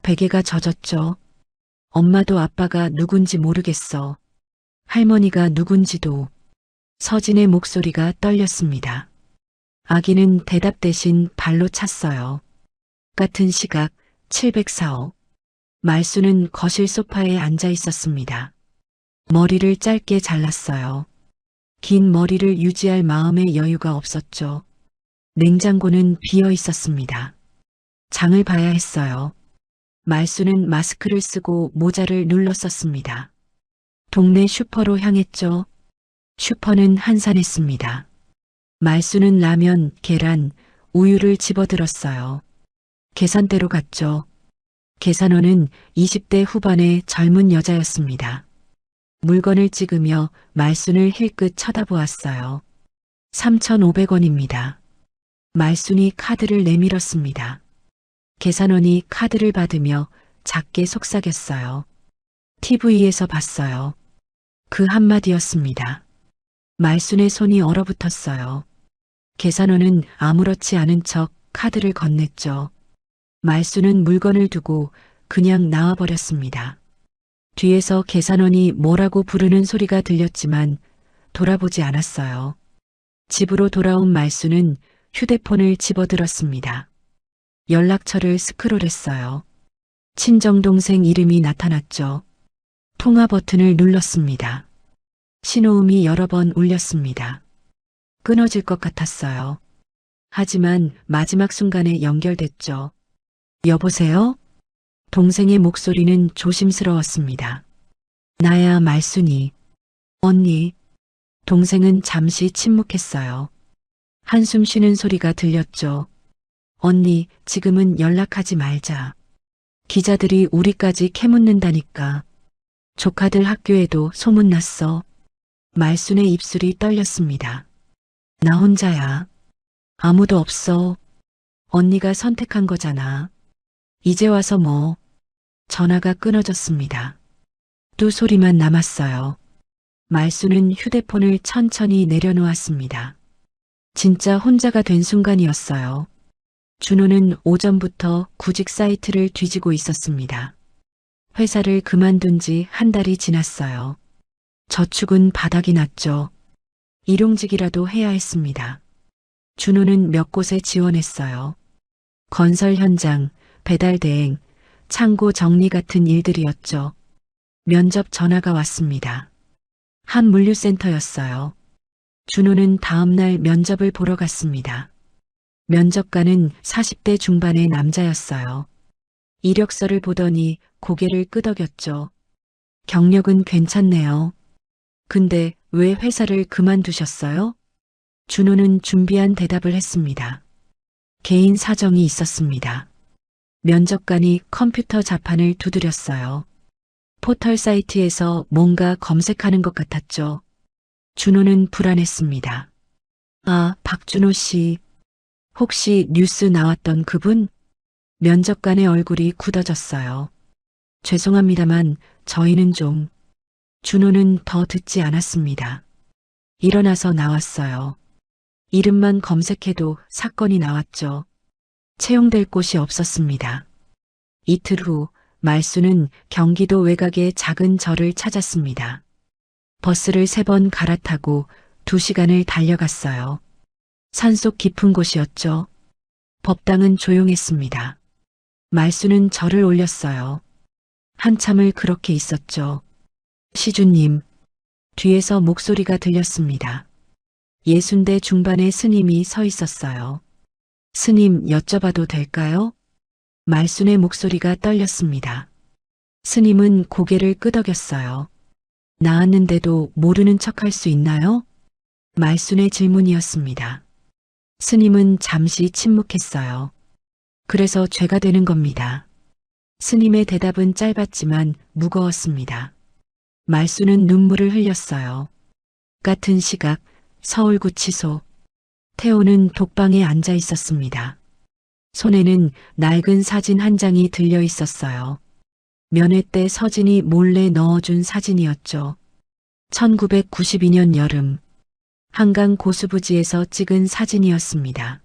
베개가 젖었죠. 엄마도 아빠가 누군지 모르겠어. 할머니가 누군지도. 서진의 목소리가 떨렸습니다. 아기는 대답 대신 발로 찼어요. 같은 시각 704호. 말수는 거실 소파에 앉아 있었습니다. 머리를 짧게 잘랐어요. 긴 머리를 유지할 마음의 여유가 없었죠. 냉장고는 비어 있었습니다. 장을 봐야 했어요. 말수는 마스크를 쓰고 모자를 눌러 썼습니다. 동네 슈퍼로 향했죠. 슈퍼는 한산했습니다. 말수는 라면, 계란, 우유를 집어들었어요. 계산대로 갔죠. 계산원은 20대 후반의 젊은 여자였습니다. 물건을 찍으며 말순을 힐끗 쳐다보았어요. 3,500원입니다. 말순이 카드를 내밀었습니다. 계산원이 카드를 받으며 작게 속삭였어요. TV에서 봤어요. 그 한마디였습니다. 말순의 손이 얼어붙었어요. 계산원은 아무렇지 않은 척 카드를 건넸죠. 말순은 물건을 두고 그냥 나와버렸습니다. 뒤에서 계산원이 뭐라고 부르는 소리가 들렸지만 돌아보지 않았어요. 집으로 돌아온 말순은 휴대폰을 집어들었습니다. 연락처를 스크롤했어요. 친정동생 이름이 나타났죠. 통화 버튼을 눌렀습니다. 신호음이 여러 번 울렸습니다. 끊어질 것 같았어요. 하지만 마지막 순간에 연결됐죠. 여보세요? 동생의 목소리는 조심스러웠습니다. 나야 말순이. 언니. 동생은 잠시 침묵했어요. 한숨 쉬는 소리가 들렸죠. 언니, 지금은 연락하지 말자. 기자들이 우리까지 캐묻는다니까. 조카들 학교에도 소문났어. 말순의 입술이 떨렸습니다. 나 혼자야. 아무도 없어. 언니가 선택한 거잖아. 이제 와서 뭐. 전화가 끊어졌습니다. 또 소리만 남았어요. 말순은 휴대폰을 천천히 내려놓았습니다. 진짜 혼자가 된 순간이었어요. 준호는 오전부터 구직 사이트를 뒤지고 있었습니다. 회사를 그만둔 지 한 달이 지났어요. 저축은 바닥이 났죠. 일용직이라도 해야 했습니다. 준호는 몇 곳에 지원했어요. 건설 현장, 배달 대행, 창고 정리 같은 일들이었죠. 면접 전화가 왔습니다. 한 물류센터였어요. 준호는 다음날 면접을 보러 갔습니다. 면접관은 40대 중반의 남자였어요. 이력서를 보더니 고개를 끄덕였죠. 경력은 괜찮네요. 근데 왜 회사를 그만두셨어요? 준호는 준비한 대답을 했습니다. 개인 사정이 있었습니다. 면접관이 컴퓨터 자판을 두드렸어요. 포털 사이트에서 뭔가 검색하는 것 같았죠. 준호는 불안했습니다. 아, 박준호 씨. 혹시 뉴스 나왔던 그분? 면접관의 얼굴이 굳어졌어요. 죄송합니다만 저희는 좀. 준호는 더 듣지 않았습니다. 일어나서 나왔어요. 이름만 검색해도 사건이 나왔죠. 채용될 곳이 없었습니다. 이틀 후 말순은 경기도 외곽의 작은 절을 찾았습니다. 버스를 3번 갈아타고 2시간을 달려갔어요. 산속 깊은 곳이었죠. 법당은 조용했습니다. 말순은 절을 올렸어요. 한참을 그렇게 있었죠. 시주님, 뒤에서 목소리가 들렸습니다. 60대 중반의 스님이 서 있었어요. 스님, 여쭤봐도 될까요? 말순의 목소리가 떨렸습니다. 스님은 고개를 끄덕였어요. 나았는데도 모르는 척할 수 있나요? 말순의 질문이었습니다. 스님은 잠시 침묵했어요. 그래서 죄가 되는 겁니다. 스님의 대답은 짧았지만 무거웠습니다. 말순은 눈물을 흘렸어요. 같은 시각 서울구치소. 태호는 독방에 앉아 있었습니다. 손에는 낡은 사진 한 장이 들려 있었어요. 면회 때 서진이 몰래 넣어준 사진이었죠. 1992년 여름 한강 고수부지에서 찍은 사진이었습니다.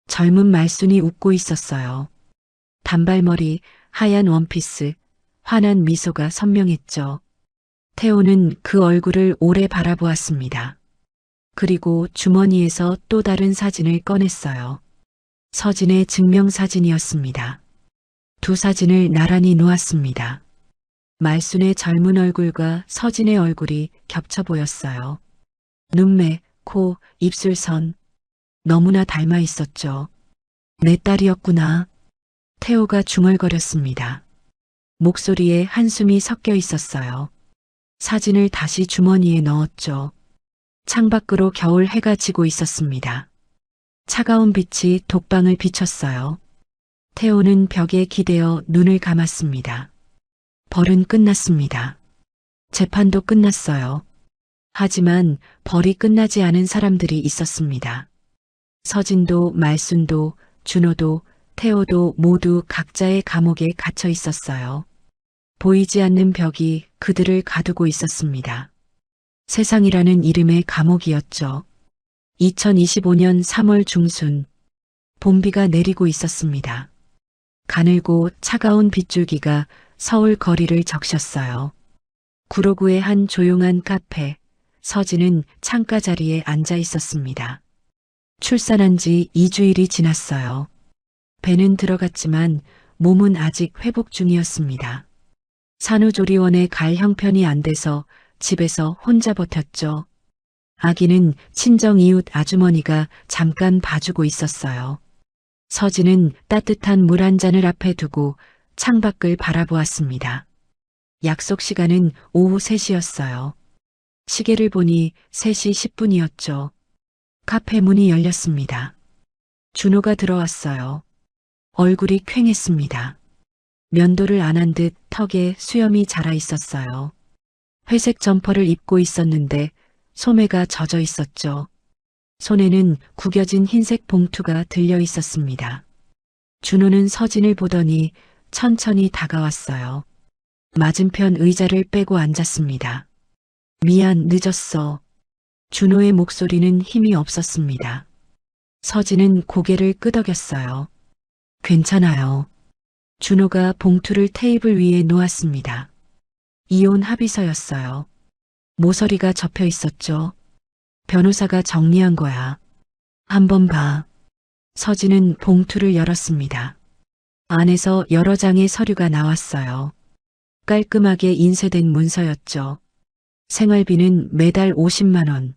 젊은 말순이 웃고 있었어요. 단발머리, 하얀 원피스, 환한 미소가 선명했죠. 태호는 그 얼굴을 오래 바라보았습니다. 그리고 주머니에서 또 다른 사진을 꺼냈어요. 서진의 증명사진이었습니다. 두 사진을 나란히 놓았습니다. 말순의 젊은 얼굴과 서진의 얼굴이 겹쳐 보였어요. 눈매, 코, 입술선. 너무나 닮아 있었죠. 내 딸이었구나. 태호가 중얼거렸습니다. 목소리에 한숨이 섞여 있었어요. 사진을 다시 주머니에 넣었죠. 창밖으로 겨울 해가 지고 있었습니다. 차가운 빛이 독방을 비췄어요. 태호는 벽에 기대어 눈을 감았습니다. 벌은 끝났습니다. 재판도 끝났어요. 하지만 벌이 끝나지 않은 사람들이 있었습니다. 서진도, 말순도, 준호도, 태호도 모두 각자의 감옥에 갇혀 있었어요. 보이지 않는 벽이 그들을 가두고 있었습니다. 세상이라는 이름의 감옥이었죠. 2025년 3월 중순, 봄비가 내리고 있었습니다. 가늘고 차가운 빗줄기가 서울 거리를 적셨어요. 구로구의 한 조용한 카페, 서진은 창가 자리에 앉아 있었습니다. 출산한 지 2주일이 지났어요. 배는 들어갔지만 몸은 아직 회복 중이었습니다. 산후조리원에 갈 형편이 안 돼서 집에서 혼자 버텼죠. 아기는 친정 이웃 아주머니가 잠깐 봐주고 있었어요. 서진은 따뜻한 물 한 잔을 앞에 두고 창밖을 바라보았습니다. 약속 시간은 오후 3시였어요. 시계를 보니 3시 10분이었죠. 카페 문이 열렸습니다. 준호가 들어왔어요. 얼굴이 퀭했습니다. 면도를 안 한 듯 턱에 수염이 자라 있었어요. 회색 점퍼를 입고 있었는데 소매가 젖어 있었죠. 손에는 구겨진 흰색 봉투가 들려 있었습니다. 준호는 서진을 보더니 천천히 다가왔어요. 맞은편 의자를 빼고 앉았습니다. 미안, 늦었어. 준호의 목소리는 힘이 없었습니다. 서진은 고개를 끄덕였어요. 괜찮아요. 준호가 봉투를 테이블 위에 놓았습니다. 이혼 합의서였어요. 모서리가 접혀 있었죠. 변호사가 정리한 거야. 한번 봐. 서진은 봉투를 열었습니다. 안에서 여러 장의 서류가 나왔어요. 깔끔하게 인쇄된 문서였죠. 생활비는 매달 50만 원,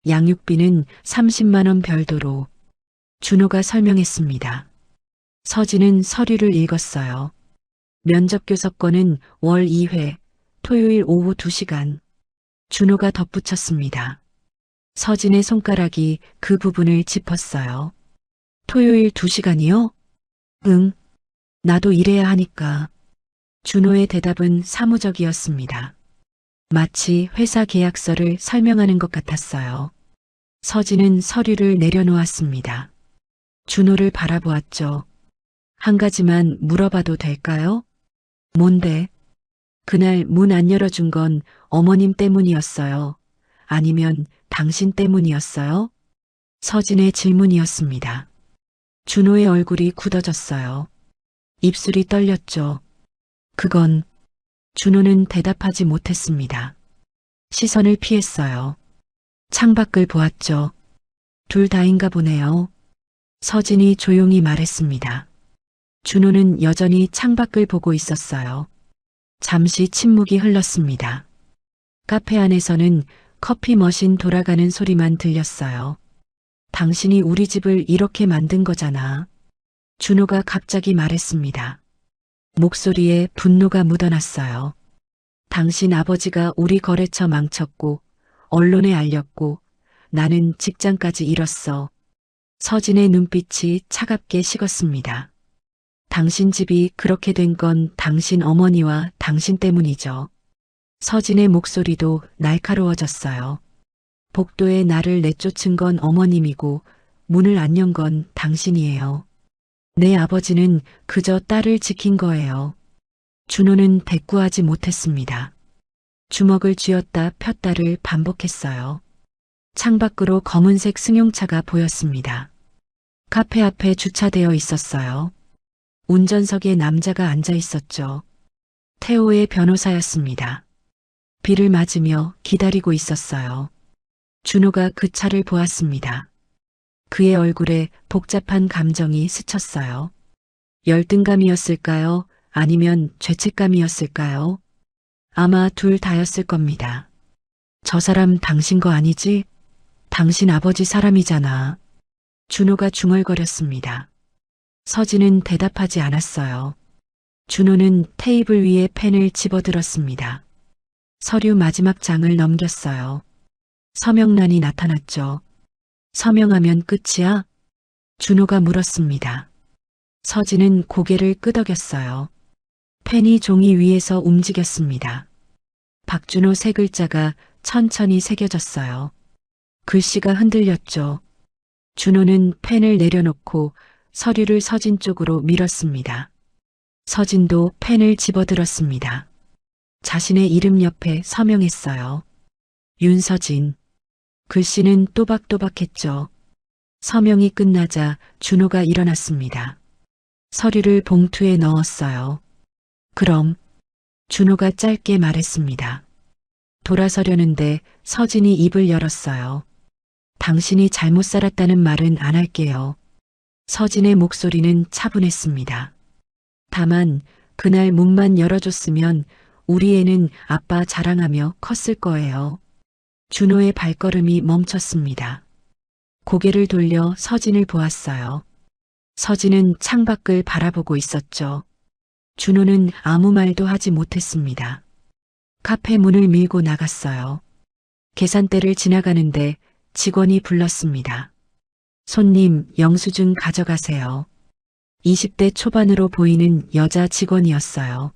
양육비는 30만 원 별도로. 준호가 설명했습니다. 서진은 서류를 읽었어요. 면접 교섭권은 월 2회, 토요일 오후 2시간. 준호가 덧붙였습니다. 서진의 손가락이 그 부분을 짚었어요. 토요일 2시간이요? 응. 나도 일해야 하니까. 준호의 대답은 사무적이었습니다. 마치 회사 계약서를 설명하는 것 같았어요. 서진은 서류를 내려놓았습니다. 준호를 바라보았죠. 한 가지만 물어봐도 될까요? 뭔데? 그날 문 안 열어준 건 어머님 때문이었어요. 아니면 당신 때문이었어요? 서진의 질문이었습니다. 준호의 얼굴이 굳어졌어요. 입술이 떨렸죠. 그건 준호는 대답하지 못했습니다. 시선을 피했어요. 창밖을 보았죠. 둘 다인가 보네요. 서진이 조용히 말했습니다. 준호는 여전히 창밖을 보고 있었어요. 잠시 침묵이 흘렀습니다. 카페 안에서는 커피 머신 돌아가는 소리만 들렸어요. 당신이 우리 집을 이렇게 만든 거잖아. 준호가 갑자기 말했습니다. 목소리에 분노가 묻어났어요. 당신 아버지가 우리 거래처 망쳤고 언론에 알렸고 나는 직장까지 잃었어. 서진의 눈빛이 차갑게 식었습니다. 당신 집이 그렇게 된 건 당신 어머니와 당신 때문이죠. 서진의 목소리도 날카로워졌어요. 복도에 나를 내쫓은 건 어머님이고 문을 안 연 건 당신이에요. 내 아버지는 그저 딸을 지킨 거예요. 준호는 대꾸하지 못했습니다. 주먹을 쥐었다 폈다를 반복했어요. 창밖으로 검은색 승용차가 보였습니다. 카페 앞에 주차되어 있었어요. 운전석에 남자가 앉아 있었죠. 태호의 변호사였습니다. 비를 맞으며 기다리고 있었어요. 준호가 그 차를 보았습니다. 그의 얼굴에 복잡한 감정이 스쳤어요. 열등감이었을까요? 아니면 죄책감이었을까요? 아마 둘 다였을 겁니다. 저 사람 당신 거 아니지? 당신 아버지 사람이잖아. 준호가 중얼거렸습니다. 서진은 대답하지 않았어요. 준호는 테이블 위에 펜을 집어들었습니다. 서류 마지막 장을 넘겼어요. 서명란이 나타났죠. 서명하면 끝이야? 준호가 물었습니다. 서진은 고개를 끄덕였어요. 펜이 종이 위에서 움직였습니다. 박준호 세 글자가 천천히 새겨졌어요. 글씨가 흔들렸죠. 준호는 펜을 내려놓고 서류를 서진 쪽으로 밀었습니다. 서진도 펜을 집어들었습니다. 자신의 이름 옆에 서명했어요. 윤서진. 글씨는 또박또박했죠. 서명이 끝나자 준호가 일어났습니다. 서류를 봉투에 넣었어요. 그럼, 준호가 짧게 말했습니다. 돌아서려는데 서진이 입을 열었어요. 당신이 잘못 살았다는 말은 안 할게요. 서진의 목소리는 차분했습니다. 다만 그날 문만 열어줬으면 우리 애는 아빠 자랑하며 컸을 거예요. 준호의 발걸음이 멈췄습니다. 고개를 돌려 서진을 보았어요. 서진은 창밖을 바라보고 있었죠. 준호는 아무 말도 하지 못했습니다. 카페 문을 밀고 나갔어요. 계산대를 지나가는데 직원이 불렀습니다. 손님, 영수증 가져가세요. 20대 초반으로 보이는 여자 직원이었어요.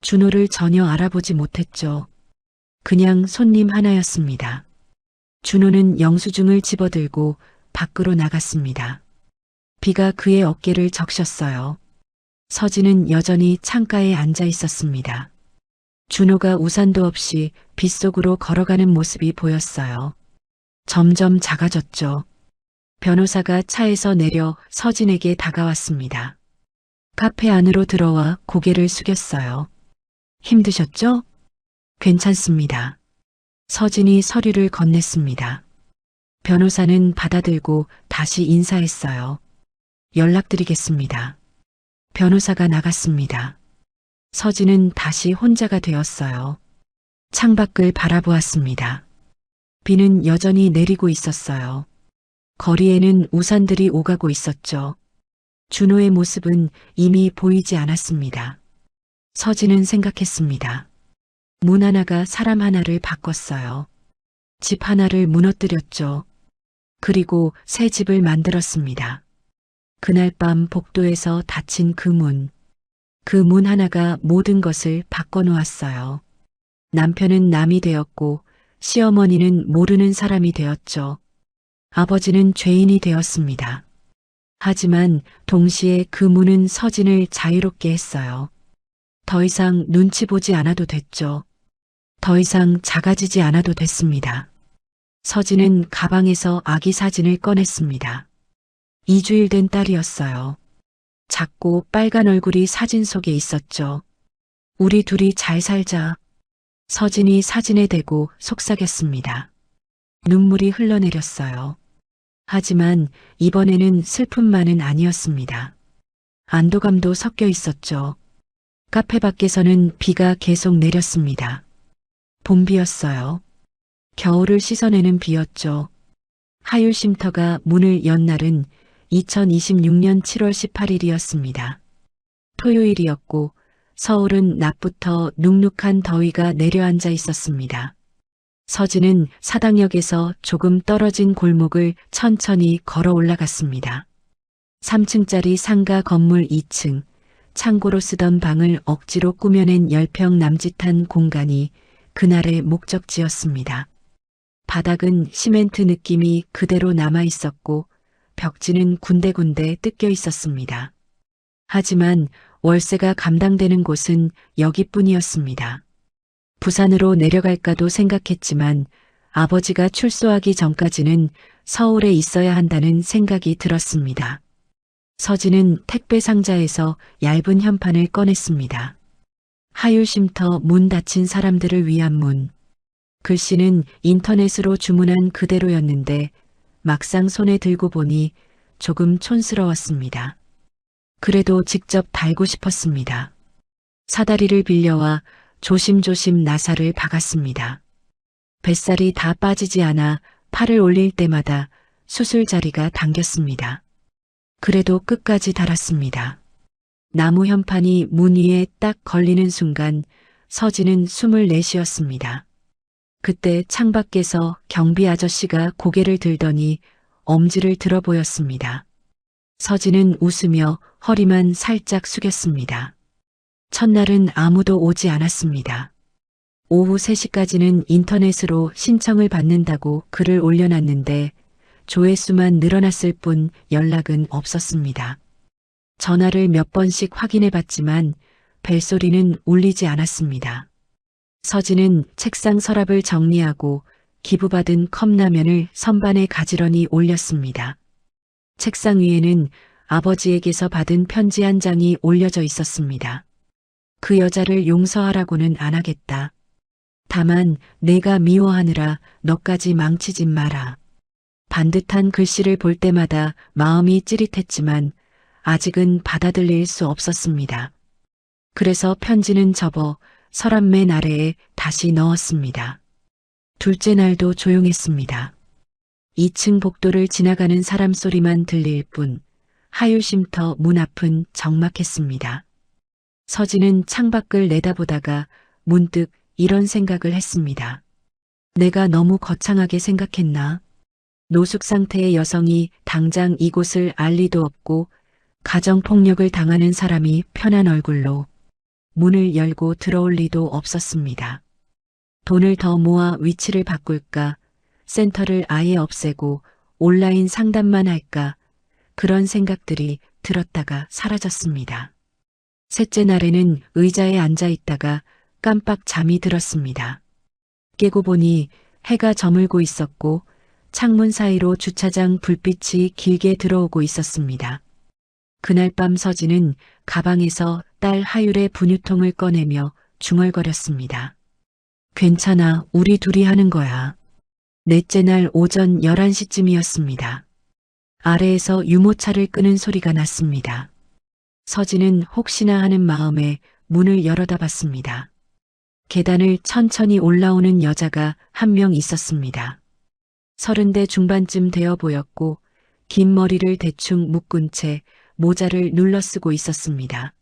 준호를 전혀 알아보지 못했죠. 그냥 손님 하나였습니다. 준호는 영수증을 집어들고 밖으로 나갔습니다. 비가 그의 어깨를 적셨어요. 서진은 여전히 창가에 앉아 있었습니다. 준호가 우산도 없이 빗속으로 걸어가는 모습이 보였어요. 점점 작아졌죠. 변호사가 차에서 내려 서진에게 다가왔습니다. 카페 안으로 들어와 고개를 숙였어요. 힘드셨죠? 괜찮습니다. 서진이 서류를 건넸습니다. 변호사는 받아들고 다시 인사했어요. 연락드리겠습니다. 변호사가 나갔습니다. 서진은 다시 혼자가 되었어요. 창밖을 바라보았습니다. 비는 여전히 내리고 있었어요. 거리에는 우산들이 오가고 있었죠. 준호의 모습은 이미 보이지 않았습니다. 서진은 생각했습니다. 문 하나가 사람 하나를 바꿨어요. 집 하나를 무너뜨렸죠. 그리고 새 집을 만들었습니다. 그날 밤 복도에서 닫힌 그 문. 그 문 하나가 모든 것을 바꿔놓았어요. 남편은 남이 되었고 시어머니는 모르는 사람이 되었죠. 아버지는 죄인이 되었습니다. 하지만 동시에 그 문은 서진을 자유롭게 했어요. 더 이상 눈치 보지 않아도 됐죠. 더 이상 작아지지 않아도 됐습니다. 서진은 가방에서 아기 사진을 꺼냈습니다. 2주일 된 딸이었어요. 작고 빨간 얼굴이 사진 속에 있었죠. 우리 둘이 잘 살자. 서진이 사진에 대고 속삭였습니다. 눈물이 흘러내렸어요. 하지만 이번에는 슬픔만은 아니었습니다. 안도감도 섞여 있었죠. 카페 밖에서는 비가 계속 내렸습니다. 봄비였어요. 겨울을 씻어내는 비였죠. 하율 쉼터가 문을 연 날은 2026년 7월 18일이었습니다. 토요일이었고 서울은 낮부터 눅눅한 더위가 내려앉아 있었습니다. 서진은 사당역에서 조금 떨어진 골목을 천천히 걸어 올라갔습니다. 3층짜리 상가 건물 2층, 창고로 쓰던 방을 억지로 꾸며낸 10평 남짓한 공간이 그날의 목적지였습니다. 바닥은 시멘트 느낌이 그대로 남아 있었고 벽지는 군데군데 뜯겨 있었습니다. 하지만 월세가 감당되는 곳은 여기뿐이었습니다. 부산으로 내려갈까도 생각했지만 아버지가 출소하기 전까지는 서울에 있어야 한다는 생각이 들었습니다. 서진은 택배 상자에서 얇은 현판을 꺼냈습니다. 하율 쉼터 문 닫힌 사람들을 위한 문. 글씨는 인터넷으로 주문한 그대로였는데 막상 손에 들고 보니 조금 촌스러웠습니다. 그래도 직접 달고 싶었습니다. 사다리를 빌려와 조심조심 나사를 박았습니다. 뱃살이 다 빠지지 않아 팔을 올릴 때마다 수술 자리가 당겼습니다. 그래도 끝까지 달았습니다. 나무 현판이 문 위에 딱 걸리는 순간 서진은 숨을 내쉬었습니다. 그때 창밖에서 경비 아저씨가 고개를 들더니 엄지를 들어 보였습니다. 서진은 웃으며 허리만 살짝 숙였습니다. 첫날은 아무도 오지 않았습니다. 오후 3시까지는 인터넷으로 신청을 받는다고 글을 올려놨는데 조회수만 늘어났을 뿐 연락은 없었습니다. 전화를 몇 번씩 확인해 봤지만 벨소리는 울리지 않았습니다. 서진은 책상 서랍을 정리하고 기부받은 컵라면을 선반에 가지런히 올렸습니다. 책상 위에는 아버지에게서 받은 편지 한 장이 올려져 있었습니다. 그 여자를 용서하라고는 안 하겠다. 다만 내가 미워하느라 너까지 망치지 마라. 반듯한 글씨를 볼 때마다 마음이 찌릿했지만 아직은 받아들일 수 없었습니다. 그래서 편지는 접어 서랍 맨 아래에 다시 넣었습니다. 둘째 날도 조용했습니다. 2층 복도를 지나가는 사람 소리만 들릴 뿐 하유쉼터 문 앞은 적막했습니다. 서진은 창밖을 내다보다가 문득 이런 생각을 했습니다. 내가 너무 거창하게 생각했나? 노숙 상태의 여성이 당장 이곳을 알 리도 없고 가정폭력을 당하는 사람이 편한 얼굴로 문을 열고 들어올 리도 없었습니다. 돈을 더 모아 위치를 바꿀까, 센터를 아예 없애고 온라인 상담만 할까, 그런 생각들이 들었다가 사라졌습니다. 셋째 날에는 의자에 앉아 있다가 깜빡 잠이 들었습니다. 깨고 보니 해가 저물고 있었고 창문 사이로 주차장 불빛이 길게 들어오고 있었습니다. 그날 밤 서진은 가방에서 딸 하율의 분유통을 꺼내며 중얼거렸습니다. 괜찮아, 우리 둘이 하는 거야. 넷째 날 오전 11시쯤이었습니다. 아래에서 유모차를 끄는 소리가 났습니다. 서진은 혹시나 하는 마음에 문을 열어다 봤습니다. 계단을 천천히 올라오는 여자가 한 명 있었습니다. 30대 중반쯤 되어 보였고 긴 머리를 대충 묶은 채 모자를 눌러 쓰고 있었습니다.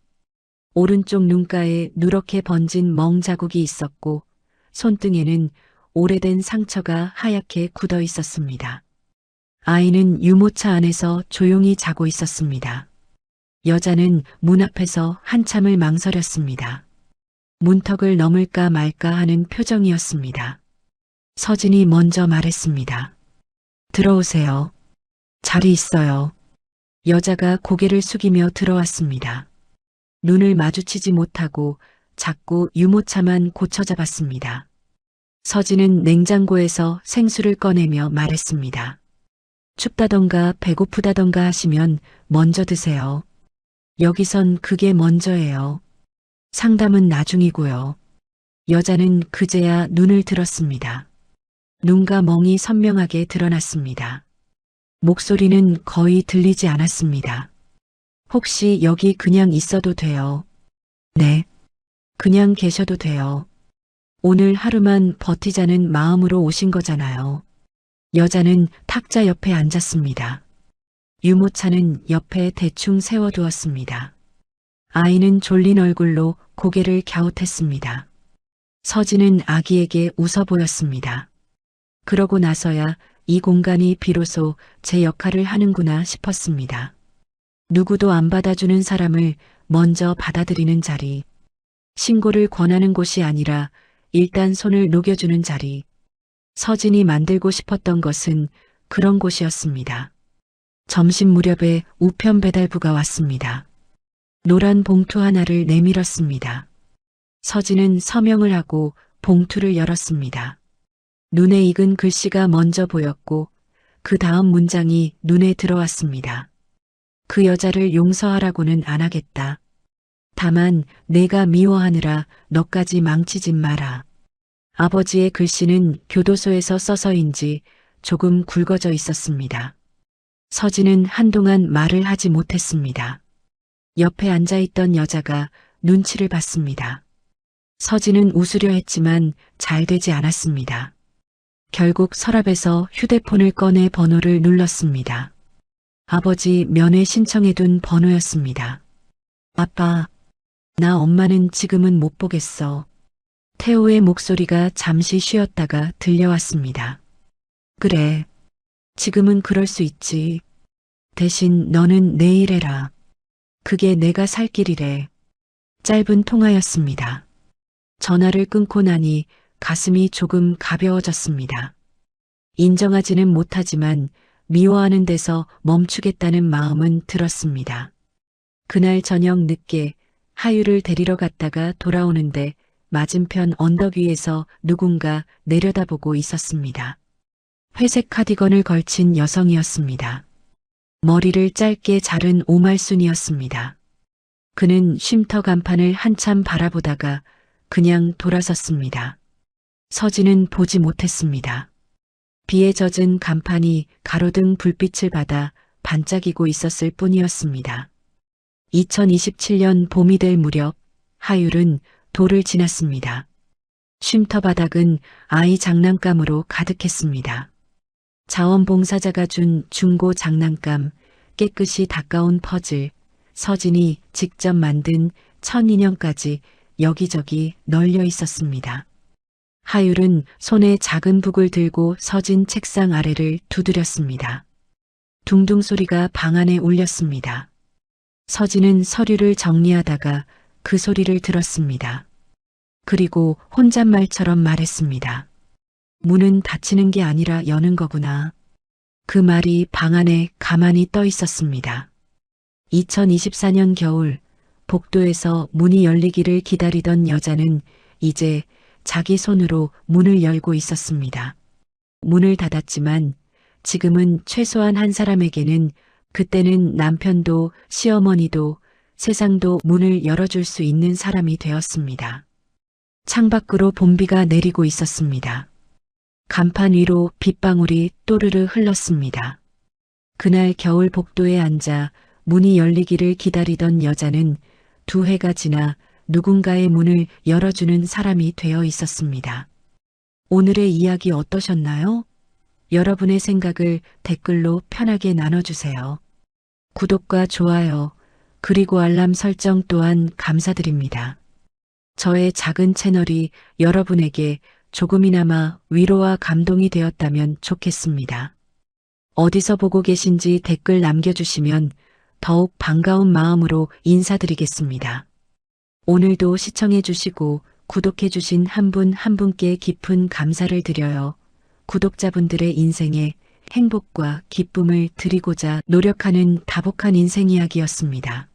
오른쪽 눈가에 누렇게 번진 멍 자국이 있었고 손등에는 오래된 상처가 하얗게 굳어 있었습니다. 아이는 유모차 안에서 조용히 자고 있었습니다. 여자는 문 앞에서 한참을 망설였습니다. 문턱을 넘을까 말까 하는 표정이었습니다. 서진이 먼저 말했습니다. 들어오세요. 자리 있어요. 여자가 고개를 숙이며 들어왔습니다. 눈을 마주치지 못하고 자꾸 유모차만 고쳐 잡았습니다. 서진은 냉장고에서 생수를 꺼내며 말했습니다. 춥다던가 배고프다던가 하시면 먼저 드세요. 여기선 그게 먼저예요. 상담은 나중이고요. 여자는 그제야 눈을 들었습니다. 눈과 멍이 선명하게 드러났습니다. 목소리는 거의 들리지 않았습니다. 혹시 여기 그냥 있어도 돼요? 네. 그냥 계셔도 돼요. 오늘 하루만 버티자는 마음으로 오신 거잖아요. 여자는 탁자 옆에 앉았습니다. 유모차는 옆에 대충 세워두었습니다. 아이는 졸린 얼굴로 고개를 갸웃했습니다. 서진은 아기에게 웃어 보였습니다. 그러고 나서야 이 공간이 비로소 제 역할을 하는구나 싶었습니다. 누구도 안 받아주는 사람을 먼저 받아들이는 자리, 신고를 권하는 곳이 아니라 일단 손을 녹여주는 자리, 서진이 만들고 싶었던 것은 그런 곳이었습니다. 점심 무렵에 우편 배달부가 왔습니다. 노란 봉투 하나를 내밀었습니다. 서진은 서명을 하고 봉투를 열었습니다. 눈에 익은 글씨가 먼저 보였고 그 다음 문장이 눈에 들어왔습니다. 그 여자를 용서하라고는 안 하겠다. 다만 내가 미워하느라 너까지 망치지 마라. 아버지의 글씨는 교도소에서 써서인지 조금 굵어져 있었습니다. 서진은 한동안 말을 하지 못했습니다. 옆에 앉아있던 여자가 눈치를 봤습니다. 서진은 웃으려 했지만 잘 되지 않았습니다. 결국 서랍에서 휴대폰을 꺼내 번호를 눌렀습니다. 아버지 면회 신청해둔 번호였습니다. 아빠, 나 엄마는 지금은 못 보겠어. 태호의 목소리가 잠시 쉬었다가 들려왔습니다. 그래, 지금은 그럴 수 있지. 대신 너는 내일 해라. 그게 내가 살 길이래. 짧은 통화였습니다. 전화를 끊고 나니 가슴이 조금 가벼워졌습니다. 인정하지는 못하지만 미워하는 데서 멈추겠다는 마음은 들었습니다. 그날 저녁 늦게 하유를 데리러 갔다가 돌아오는데 맞은편 언덕 위에서 누군가 내려다보고 있었습니다. 회색 카디건을 걸친 여성이었습니다. 머리를 짧게 자른 오말순이었습니다. 그는 쉼터 간판을 한참 바라보다가 그냥 돌아섰습니다. 서진은 보지 못했습니다. 비에 젖은 간판이 가로등 불빛을 받아 반짝이고 있었을 뿐이었습니다. 2027년 봄이 될 무렵 하율은 돌을 지났습니다. 쉼터 바닥은 아이 장난감으로 가득했습니다. 자원봉사자가 준 중고 장난감, 깨끗이 닦아온 퍼즐, 서진이 직접 만든 천인형까지 여기저기 널려 있었습니다. 하율은 손에 작은 북을 들고 서진 책상 아래를 두드렸습니다. 둥둥 소리가 방 안에 울렸습니다. 서진은 서류를 정리하다가 그 소리를 들었습니다. 그리고 혼잣말처럼 말했습니다. 문은 닫히는 게 아니라 여는 거구나. 그 말이 방 안에 가만히 떠 있었습니다. 2024년 겨울 복도에서 문이 열리기를 기다리던 여자는 이제 자기 손으로 문을 열고 있었습니다. 문을 닫았지만 지금은 최소한 한 사람에게는 그때는 남편도 시어머니도 세상도 문을 열어줄 수 있는 사람이 되었습니다. 창밖으로 봄비가 내리고 있었습니다. 간판 위로 빗방울이 또르르 흘렀습니다. 그날 겨울 복도에 앉아 문이 열리기를 기다리던 여자는 두 해가 지나 누군가의 문을 열어주는 사람이 되어 있었습니다. 오늘의 이야기 어떠셨나요? 여러분의 생각을 댓글로 편하게 나눠주세요. 구독과 좋아요, 그리고 알람 설정 또한 감사드립니다. 저의 작은 채널이 여러분에게 조금이나마 위로와 감동이 되었다면 좋겠습니다. 어디서 보고 계신지 댓글 남겨주시면 더욱 반가운 마음으로 인사드리겠습니다. 오늘도 시청해주시고 구독해주신 한 분 한 분께 깊은 감사를 드려요. 구독자분들의 인생에 행복과 기쁨을 드리고자 노력하는 다복한 인생 이야기였습니다.